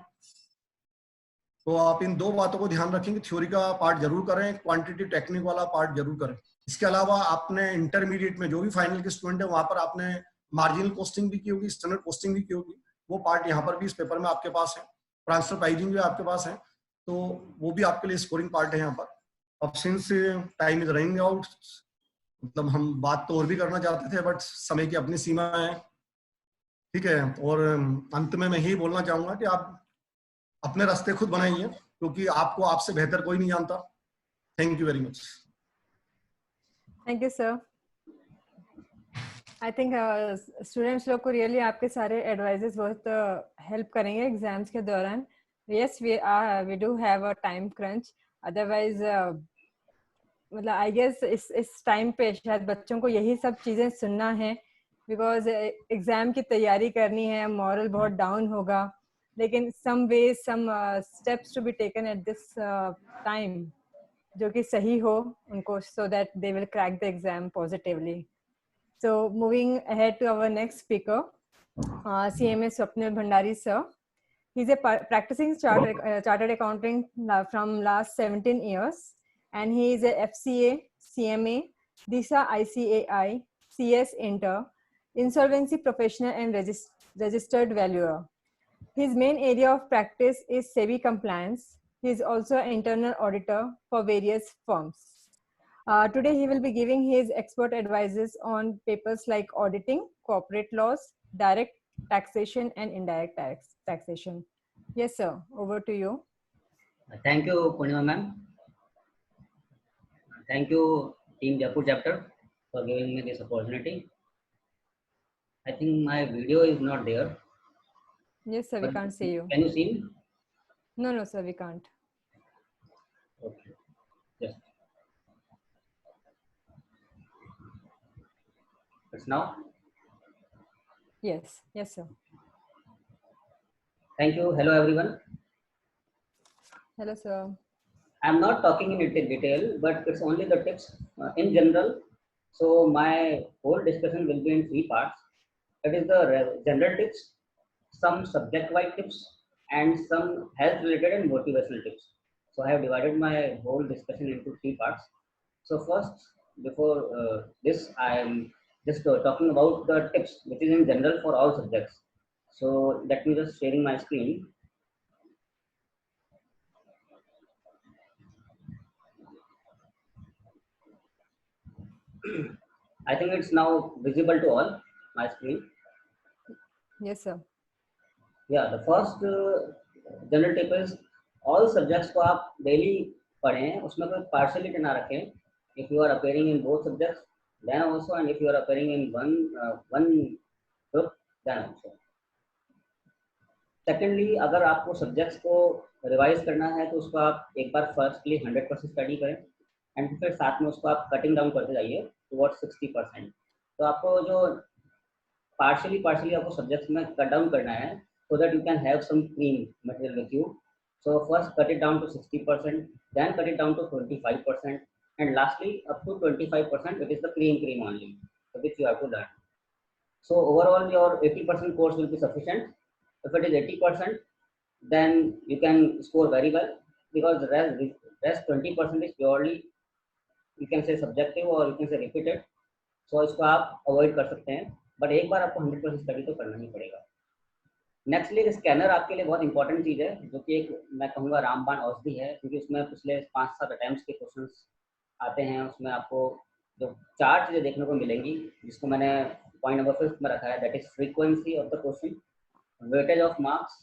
तो आप इन 2 बातों को ध्यान रखें कि थ्योरी का पार्ट जरूर करें, क्वांटिटी टेक्निक वाला पार्ट जरूर करें। इसके अलावा आपने इंटरमीडिएट में जो भी फाइनल के स्टूडेंट है वहां पर आपने मार्जिनल कॉस्टिंग भी की होगी, स्टैंडर्ड कॉस्टिंग भी की होगी। वो पार्ट यहाँ पर भी इस पेपर में आपके पास है। ट्रांसफर प्राइजिंग भी आपके पास है, तो वो भी आपके लिए स्कोरिंग पार्ट है यहाँ पर। अब since time is running out, मतलब हम बात तो और भी करना चाहते थे बट समय की अपनी सीमा है। ठीक है, और अंत में मैं यही बोलना चाहूंगा कि आप अपने रास्ते खुद बनाइए, क्योंकि आपको आपसे बेहतर कोई नहीं जानता। Thank you very much. Thank you sir. I think students लोग को रियली आपके सारे एडवाइजेस बहुत हेल्प करेंगे एग्जाम्स के दौरान। Yes, we do have a time crunch, otherwise मतलब आई गेस इस टाइम पे शायद बच्चों को यही सब चीजें सुनना है, बिकॉज एग्जाम की तैयारी करनी है, मॉरल बहुत डाउन होगा। लेकिन some ways some steps to be taken at this time जो कि सही हो उनको, so that they will crack the exam positively. So moving ahead to our next speaker, CMA Swapnil Bhandari sir. He's a practicing chartered accountant from last 17 years, and he is a FCA, CMA, DISA ICAI, CS Inter, insolvency professional and registered valuer. His main area of practice is SEBI compliance. He is also an internal auditor for various firms. Today, he will be giving his expert advices on papers like auditing, corporate laws, direct taxation, and indirect taxation. Yes, sir. Over to you. Thank you, Purnima ma'am. Thank you, Team Jaipur chapter, for giving me this opportunity. I think my video is not there. Yes, sir. We can't see you. Can you see me? No, sir. We can't. Okay. Yes. It's now. Yes, sir. Thank you. Hello, everyone. Hello, sir. I'm not talking in detail, but it's only the tips in general. So my whole discussion will be in 3 parts. That is the general tips, some subject-wise tips, and some health-related and motivational tips. So I have divided my whole discussion into 3 parts. So first, before this, I am just talking about the tips, which is in general for all subjects. So let me just sharing my screen. I think it's now visible to all my screen. Yes, sir. Yeah, the first general tip is all subjects को आप daily पढ़ें, उसमें कोई partiality ना रखें. If you are appearing in both subjects then also, and if you are appearing in one group then also. Secondly, अगर आपको subjects को रिवाइज करना है तो उसको आप एक बार फर्स्टली 100% स्टडी करें, एंड फिर साथ में उसको आप कटिंग डाउन करते जाइए टुवर्ड्स 60%. तो आपको जो पार्शियली आपको सब्जेक्ट्स में कट डाउन करना है so that you can have some cream material with you. So first cut it down to 60%, then cut it down to 25%, and lastly up to 25%, which is the cream only, so which you have to learn. So overall your 80% course will be sufficient. If it is 80%, then you can score very well, because the rest 20% is purely, you can say subjective or you can say repeated. So इसको आप avoid कर सकते हैं, but एक बार आपको 100% study तो करना ही पड़ेगा. नेक्स्टली स्कैनर आपके लिए बहुत इंपॉर्टेंट चीज़ है, जो कि एक मैं कहूँगा रामबाण औषधि है, क्योंकि उसमें पिछले 5-7 अटेम्प्ट्स के क्वेश्चंस आते हैं. उसमें आपको जो 4 चीज़ें देखने को मिलेंगी, जिसको मैंने पॉइंट नंबर 5 में रखा है, that is frequency of the question, weightage of marks,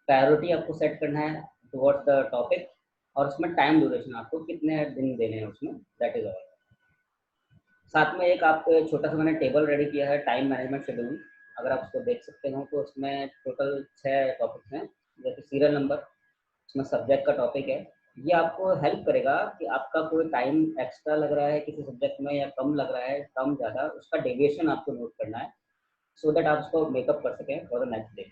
priority आपको सेट करना है टुवर्ड्स द टॉपिक, और उसमें टाइम ड्यूरेशन आपको कितने दिन देने हैं उसमें, दैट इज ऑल. साथ में एक आपको छोटा सा मैंने टेबल रेडी किया है, टाइम मैनेजमेंट शेड्यूल. अगर आप उसको देख सकते हो तो उसमें टोटल 6 टॉपिक्स हैं, जैसे सीरियल नंबर, उसमें सब्जेक्ट का टॉपिक है. ये आपको हेल्प करेगा कि आपका कोई टाइम एक्स्ट्रा लग रहा है किसी सब्जेक्ट में या कम लग रहा है, कम ज़्यादा, उसका डेविएशन आपको नोट करना है, सो दैट आप उसको मेकअप कर सकें for the next day.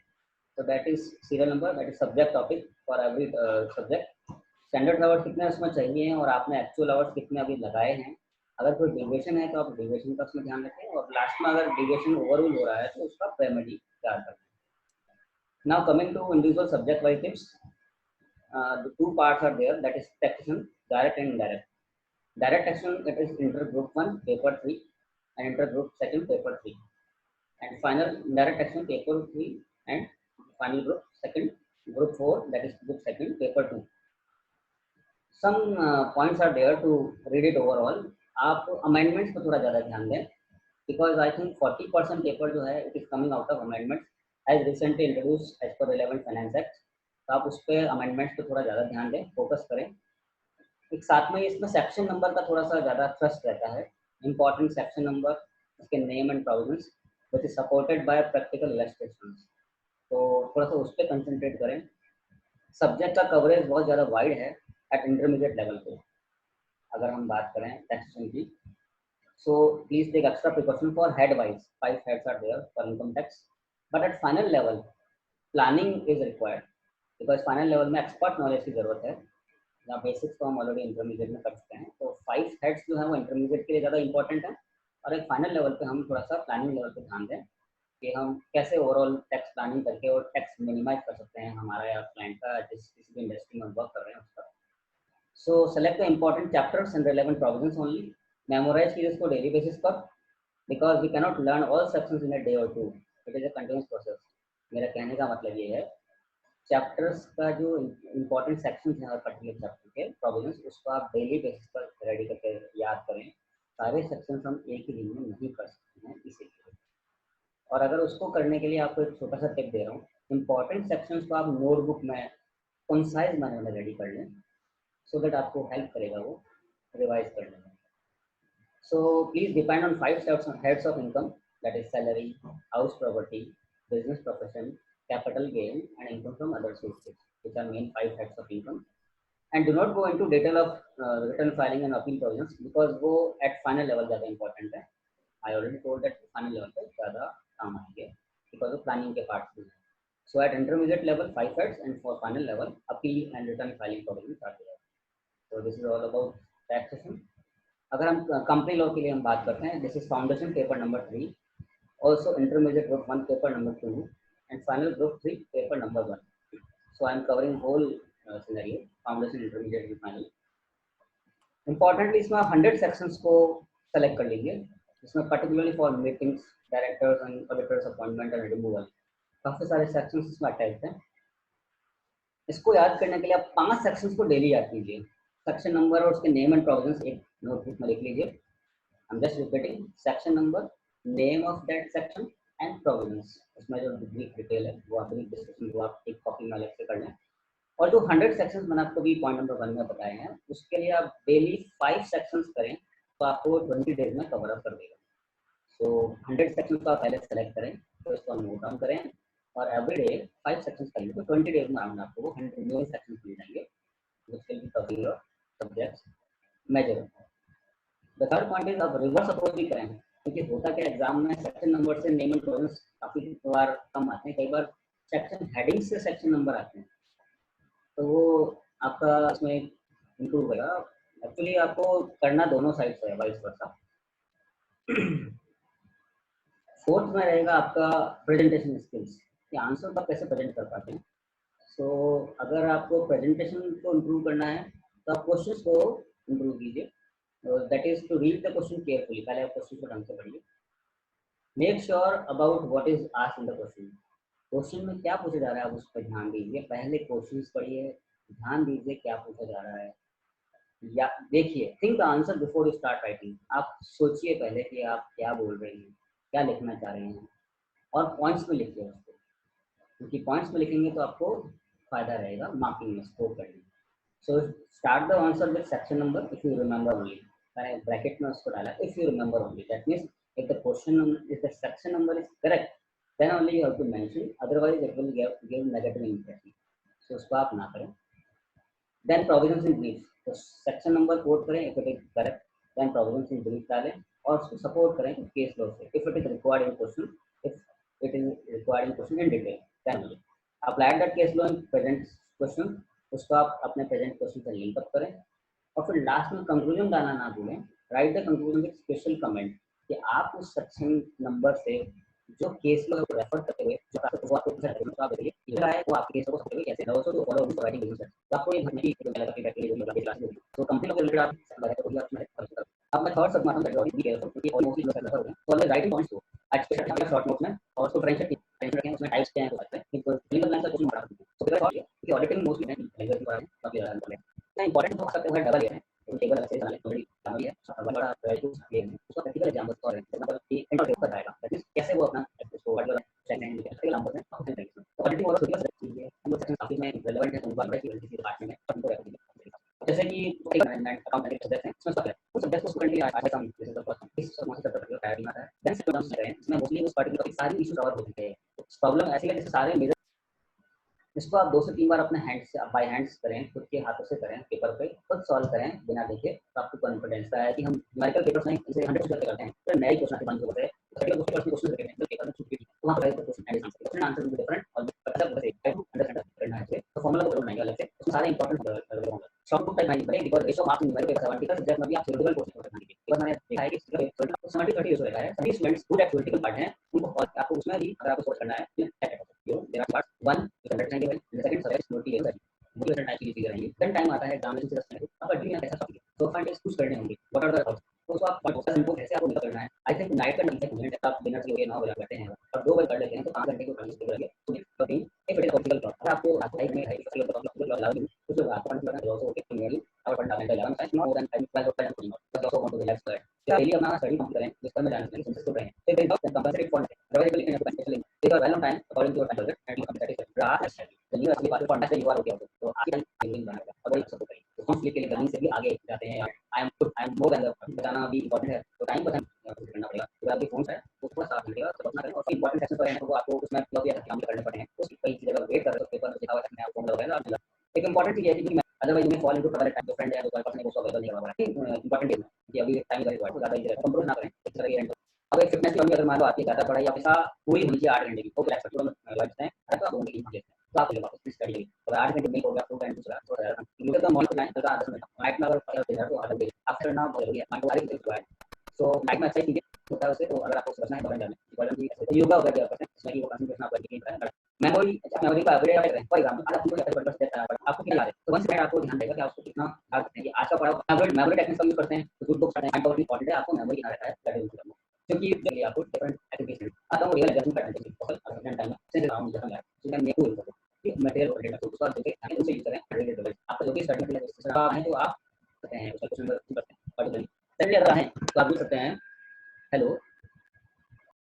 So that is serial number, that is subject topic for every subject. Standard hours कितने उसमें चाहिए हैं और आपने एक्चुअल आवर्स कितने अभी लगाए हैं. अगर कोई डेविएशन है तो आप डेविएशन का उसमें ध्यान रखें, और लास्ट में अगर डेविएशन ओवरऑल हो रहा है तो उसका रेमेडी तैयार करें. Now coming to individual subject wise tips, the 2 parts are there, that is taxation, direct and indirect. Direct taxation, that is inter group 1 paper 3 and inter group 2 paper 3, and final indirect taxation paper 3 and final group 2 group 4, that is group 2 paper 2. Some points are there to read it overall. आप amendments पर थोड़ा ज़्यादा ध्यान दें, because I think 40% paper जो है it is coming out of amendments as recently introduce as per relevant finance act. तो आप उस पर अमेंडमेंट्स पर थोड़ा ज़्यादा ध्यान दें, फोकस करें. एक साथ में इसमें सेक्शन नंबर का थोड़ा सा ज़्यादा ट्रस्ट रहता है, इंपॉर्टेंट सेक्शन नंबर, उसके name and provisions, which is supported by practical illustrations. तो थोड़ा सा उस पर कंसंट्रेट करें. सब्जेक्ट का कवरेज बहुत ज़्यादा वाइड है एट इंटरमीडिएट लेवल पे, अगर हम बात करें टैक्सेशन की. So please take extra precaution for head wise. 5 heads are there for income tax, but at final level planning is required, because final level में expert knowledge की जरूरत है. जहाँ बेसिक्स तो हम ऑलरेडी इंटरमीडिएट में कर चुके हैं, तो 5 हेड्स जो है वो इंटरमीडिएट के लिए ज़्यादा इंपॉर्टेंट है, और एक फाइनल लेवल पे हम थोड़ा सा प्लानिंग लेवल पे ध्यान दें कि हम कैसे ओवरऑल टैक्स प्लानिंग करके और टैक्स मिनिमाइज कर सकते हैं हमारा या क्लाइंट का, जिस किसी भी इंडस्ट्री में वर्क कर रहे हैं उसका. So select the important chapters and relevant provisions only. Memorise कीजिए इसको डेली बेसिस पर, because we cannot learn all sections in a day or 2. It is a continuous process. मेरा कहने का मतलब ये है, चैप्टर्स का जो इंपॉर्टेंट सेक्शंस हैं हर पर्टिकुलर चैप्टर के प्रोविजंस, उसको आप डेली बेसिस पर रेडी करके याद करें. सारे सेक्शंस हम एक ही दिन में नहीं कर सकते हैं, इसीलिए. और अगर उसको करने के लिए आपको एक छोटा सा टिप दे रहा हूँ, इंपॉर्टेंट सेक्शंस को आप नोटबुक में कंसाइज मैनर में रेडी कर लें, सो दैट आपको हेल्प करेगा वो रिवाइज करने में. So please depend on 5 heads of income, that is salary, house property, business profession, capital gain, and income from other sources, which are main 5 heads of income. And do not go into detail of return filing and appeal provisions, because वो at final level ज़्यादा important है. I already told that final level पे ज़्यादा काम आएंगे, because of planning के parts भी हैं. So at intermediate level 5 heads, and for final level appeal and return filing provisions are there. So this is all about taxation. अगर हम company law के लिए हम बात करते हैं, this is foundation paper number 3, also intermediate group 1 paper number 2, and final group 3 paper number 1. So I am covering whole scenario, foundation, intermediate and final. Importantly इसमें आप 100 सेक्शंस को सेलेक्ट कर लीजिए, इसमें particularly for meetings, directors and auditors appointment and removal, काफ़ी सारे sections इसमें attach हैं. इसको याद करने के लिए आप 5 सेक्शंस को डेली याद कीजिए. सेक्शन नंबर और उसके नेम एंड प्रोविजंस एक नोटबुक में लिख लीजिए. I'm just repeating section number, name of that section and provisions. इसमें जो brief डिटेल है वो आप brief डिस्कशन वो आप एक कॉपी में अलग से कर लें। और जो 100 सेक्शंस मैंने आपको भी पॉइंट नंबर 1 में बताए हैं, उसके लिए आप डेली 5 सेक्शंस करें तो आपको 20 डेज में कवर अप कर देगा। सो 100 सेक्शंस को आप पहले सेलेक्ट करें, तो इसको नोट डाउन करें और एवरी डे 5 सेक्शंस करेंगे तो 20 डेज में आपको वो 100 न्यू सेक्शंस मिल जाएंगे which will be covering your subjects major। The third point is आप रिवर्स अप्रोच भी करें, क्योंकि होता क्या एग्जाम में सेक्शन नंबर से नेम एंड प्रोविजंस काफी बार कम आते हैं, कई बार सेक्शन हेडिंग से सेक्शन नंबर आते हैं, तो वो आपका इसमें इंप्रूव होगा। एक्चुअली आपको करना दोनों साइड से है, वाइस वर्सा। फोर्थ में रहेगा आपका प्रेजेंटेशन स्किल्स, कि आंसर को आप कैसे प्रेजेंट कर पाते हैं। सो अगर आपको प्रेजेंटेशन को इम्प्रूव करना है तो आप क्वेश्चंस को इम्प्रूव कीजिए, that is to read the question carefully. पहले आप क्वेश्चन को ढंग से पढ़िए। Make sure about what is asked in the question, question में क्या पूछा जा रहा है आप उस पर ध्यान दीजिए। पहले क्वेश्चंस पढ़िए, ध्यान दीजिए क्या पूछा जा रहा है, या देखिए think the answer before you start writing. आप सोचिए पहले कि आप क्या बोल रहे हैं, क्या लिखना चाह रहे हैं, और पॉइंट्स में लिखिए उसको, क्योंकि पॉइंट्स में लिखेंगे तो आपको फायदा रहेगा मार्किंग में, स्कोर करने में। So start the answer with section number if you remember only. मैंने ब्रैकेट में उसको डाला if you remember only, that means if the question if the section number is correct then only you have to mention, otherwise it will give negative impression. So उसको आप ना करें। Then provisions in brief, तो section number quote करें if it is correct, then provisions in brief डालें और उसको support करें केस लॉ से if it is required in question, if it is required in question in detail then only apply that case law in present question. उसको आप अपने present question से link up करें और फिर लास्ट में कंक्लूजन डालना ना भूलें। Write the conclusion with special comment, कि आप उस सेक्शन नंबर से जो केस लॉ को रेफर करते हुए जो आपको आप देखिए ये है वो आपके केस लॉ को समझते हुए कैसे also to follow this writing business. तो आपको ये भरने की लगा कि बैठे जो लगा क्लास में तो कंप्लीट हो गया आप लगा तो आप में अब मैं थर्ड सब मानूं दैट ये क्योंकि ऑलमोस्ट लोग कर रहे हैं तो राइटिंग पॉइंट्स को एक्सपेक्ट अपने शॉर्ट नोट्स में और उसको ट्रेंड रखें, उसमें टाइप्स क्या है हो सकता है कि क्लिनिकल लाइन का क्वेश्चन बड़ा तो मेरा थॉट है कि ऑडिटिंग मोस्टली नहीं लैंग्वेज के बारे में काफी ज्यादा इंपॉर्टेंट है। इंपॉर्टेंट हो सकता है डबल है तो टेबल अलग से चलाने थोड़ी फैमिली है बड़ा वैल्यूज है उसका प्रैक्टिकल एग्जांपल और मतलब कि इंटरव्यू कर जाएगा दैट इज कैसे वो अपना इसको वर्ड सेकंड प्रैक्टिकल नंबर में अपने तरीके से ऑडिटिंग और सोशल चीज है हम लोग सेक्शन काफी में रिलेवेंट है तो उनका बड़ा किसी डिपार्टमेंट में उनको रखते जैसे कि मैनेजमेंट अकाउंटिंग सब्जेक्ट है उसमें सब है उस सब्जेक्ट को स्टूडेंट के लिए आई सम दिस इज द फर्स्ट इस समझ से तक प्रायोरिटी आता है देन सेकंड टर्म्स में इसमें मोस्टली उस पर्टिकुलर सारी इश्यूज कवर होते हैं। प्रॉब्लम ऐसी है जैसे सारे मेजर इसको आप 2 से 3 बार अपने हैंड से बाय हैंड्स करें, खुद के हाथों से करें, पेपर पे खुद सॉल्व करें बिना देखे, तो आपको कॉन्फिडेंस है कि हम न्यूमेरिकल पेपर्स में इसे 100% करते हैं तो नए क्वेश्चन के बन होते हैं तो 30% क्वेश्चन करते हैं तो पेपर में छूट गई तो वहां पर क्वेश्चन आंसर भी डिफरेंट और पता है कैसे टू अंडरस्टैंड करना है तो फार्मूला को बनाएंगे अलग से उसमें सारे इंपॉर्टेंट होंगे शॉर्ट बुक टाइप नहीं बनेगी बिकॉज़ रेशो ऑफ न्यूमेरिकल 70 का सब्जेक्ट में भी आप थ्योरेटिकल क्वेश्चन कर सकते हैं। एक बार मैंने देखा है कि 70-30 रेशो रहता है, सभी students good at theoretical part हैं उनको आपको उसमें भी अगर आपको सोच करना है there are part 1 you can understand the second subject note है मोटिवेशन टाइप की चीजें रहेंगी देन टाइम आता है एग्जामिनेशन से 10 मिनट अब अगली में कैसा टॉपिक तो फाइंड इज कुछ करने होंगे व्हाट आर द थॉट्स तो उसको आप प्रोसेस इनको कैसे आपको निकल करना है। आई थिंक नाइट का टाइम है आप डिनर से लेके 9 बजे करते हैं और 2 बजे कर लेते हैं तो 5 घंटे को ट्रांसफर कर लेंगे तो एक बड़े पॉलिटिकल टॉप अगर आपको टाइम में है इसलिए तो लागू कुछ लोग आपको पढ़ना है also okay मेरी और फंडामेंटल 11 साइंस नो देन 12 और 10 तो also want to relax कर क्या डेली अपना स्टडी कंप्लीट करें जिसका मैं जानने की कोशिश कर रहे हैं तो देन कंपलसरी फॉर अदरवाइज लिखने का specially take a well time according to your time budget and you can satisfy राह स्टडी तो ये असली बात है कॉन्टेक्ट यू आर ओके तो आगे लिंक बनाएगा और एक सब करें तो हम लिख के लिए से भी आगे जाते हैं आई एम मोर देन बताना भी इंपॉर्टेंट है तो टाइम पर करना पड़ेगा तो आपके फोन है वो थोड़ा सा मिलेगा तो अपना करें और इंपॉर्टेंट सेक्शन पर है तो आपको उसमें प्लग या काम करने पड़े हैं उसकी कई चीजें अगर वेट कर रहे हो पेपर में लिखा हुआ है मैं फॉर्म लगाएगा और एक इंपॉर्टेंट चीज है कि अदरवाइज मैं फॉल इनटू कवर टाइम जो फ्रेंड है तो पर्सन है उसको अवेलेबल नहीं करवा रहा है इंपॉर्टेंट है कि अभी टाइम का रिक्वायर्ड ज्यादा इजी है कंट्रोल ना करें इस तरह की अब एक फिटनेस की कमी अगर मान लो आपकी ज्यादा पढ़ाई आपका पूरी होनी चाहिए 8 घंटे की तो रिलैक्स करो लाइफ है तो आप होंगे तो आप वापस स्टडी करिए और 8 घंटे नहीं हो गया तो टाइम दूसरा थोड़ा लोग तो मॉर्निंग टाइम तो 10 मिनट नाइट में अगर तो आधा घंटे आफ्टर ना बोलिए माइंड वाली रिक्वायर्ड सो नाइट में अच्छा कीजिए होता है उससे तो अगर आपको समझना है तो जाने इम्पोर्टेंट चीज योगा वगैरह क्या करते हैं इसमें वो कंसंट्रेशन आप करके है मेमोरी मेमोरी का अपग्रेड आप करें फॉर एग्जांपल आज आपको क्या पढ़ना देता है आपको क्या याद है तो वंस मिनट आपको ध्यान देगा कि आपको कितना याद है कि आज का पढ़ा मेमोरी टेक्निक्स का यूज करते हैं तो गुड बुक्स पढ़ते हैं बहुत इंपॉर्टेंट है आपको मेमोरी कितना रहता है दैट इज क्योंकि ये आपको डिफरेंट एक्टिविटीज आता है रियल एग्जाम करने के लिए बहुत अर्जेंट टाइम में से राउंड जहां है तो मैं मेरे को यूज करता हूं मटेरियल ओरिएंटेड तो उसका देखें हमें उसे यूज करें रिलेटेड आपको जो भी स्टडी के लिए है तो आप करते हैं उसका क्वेश्चन करते हैं पर्टिकुलरली अगर है तो आप बोल सकते हैं हेलो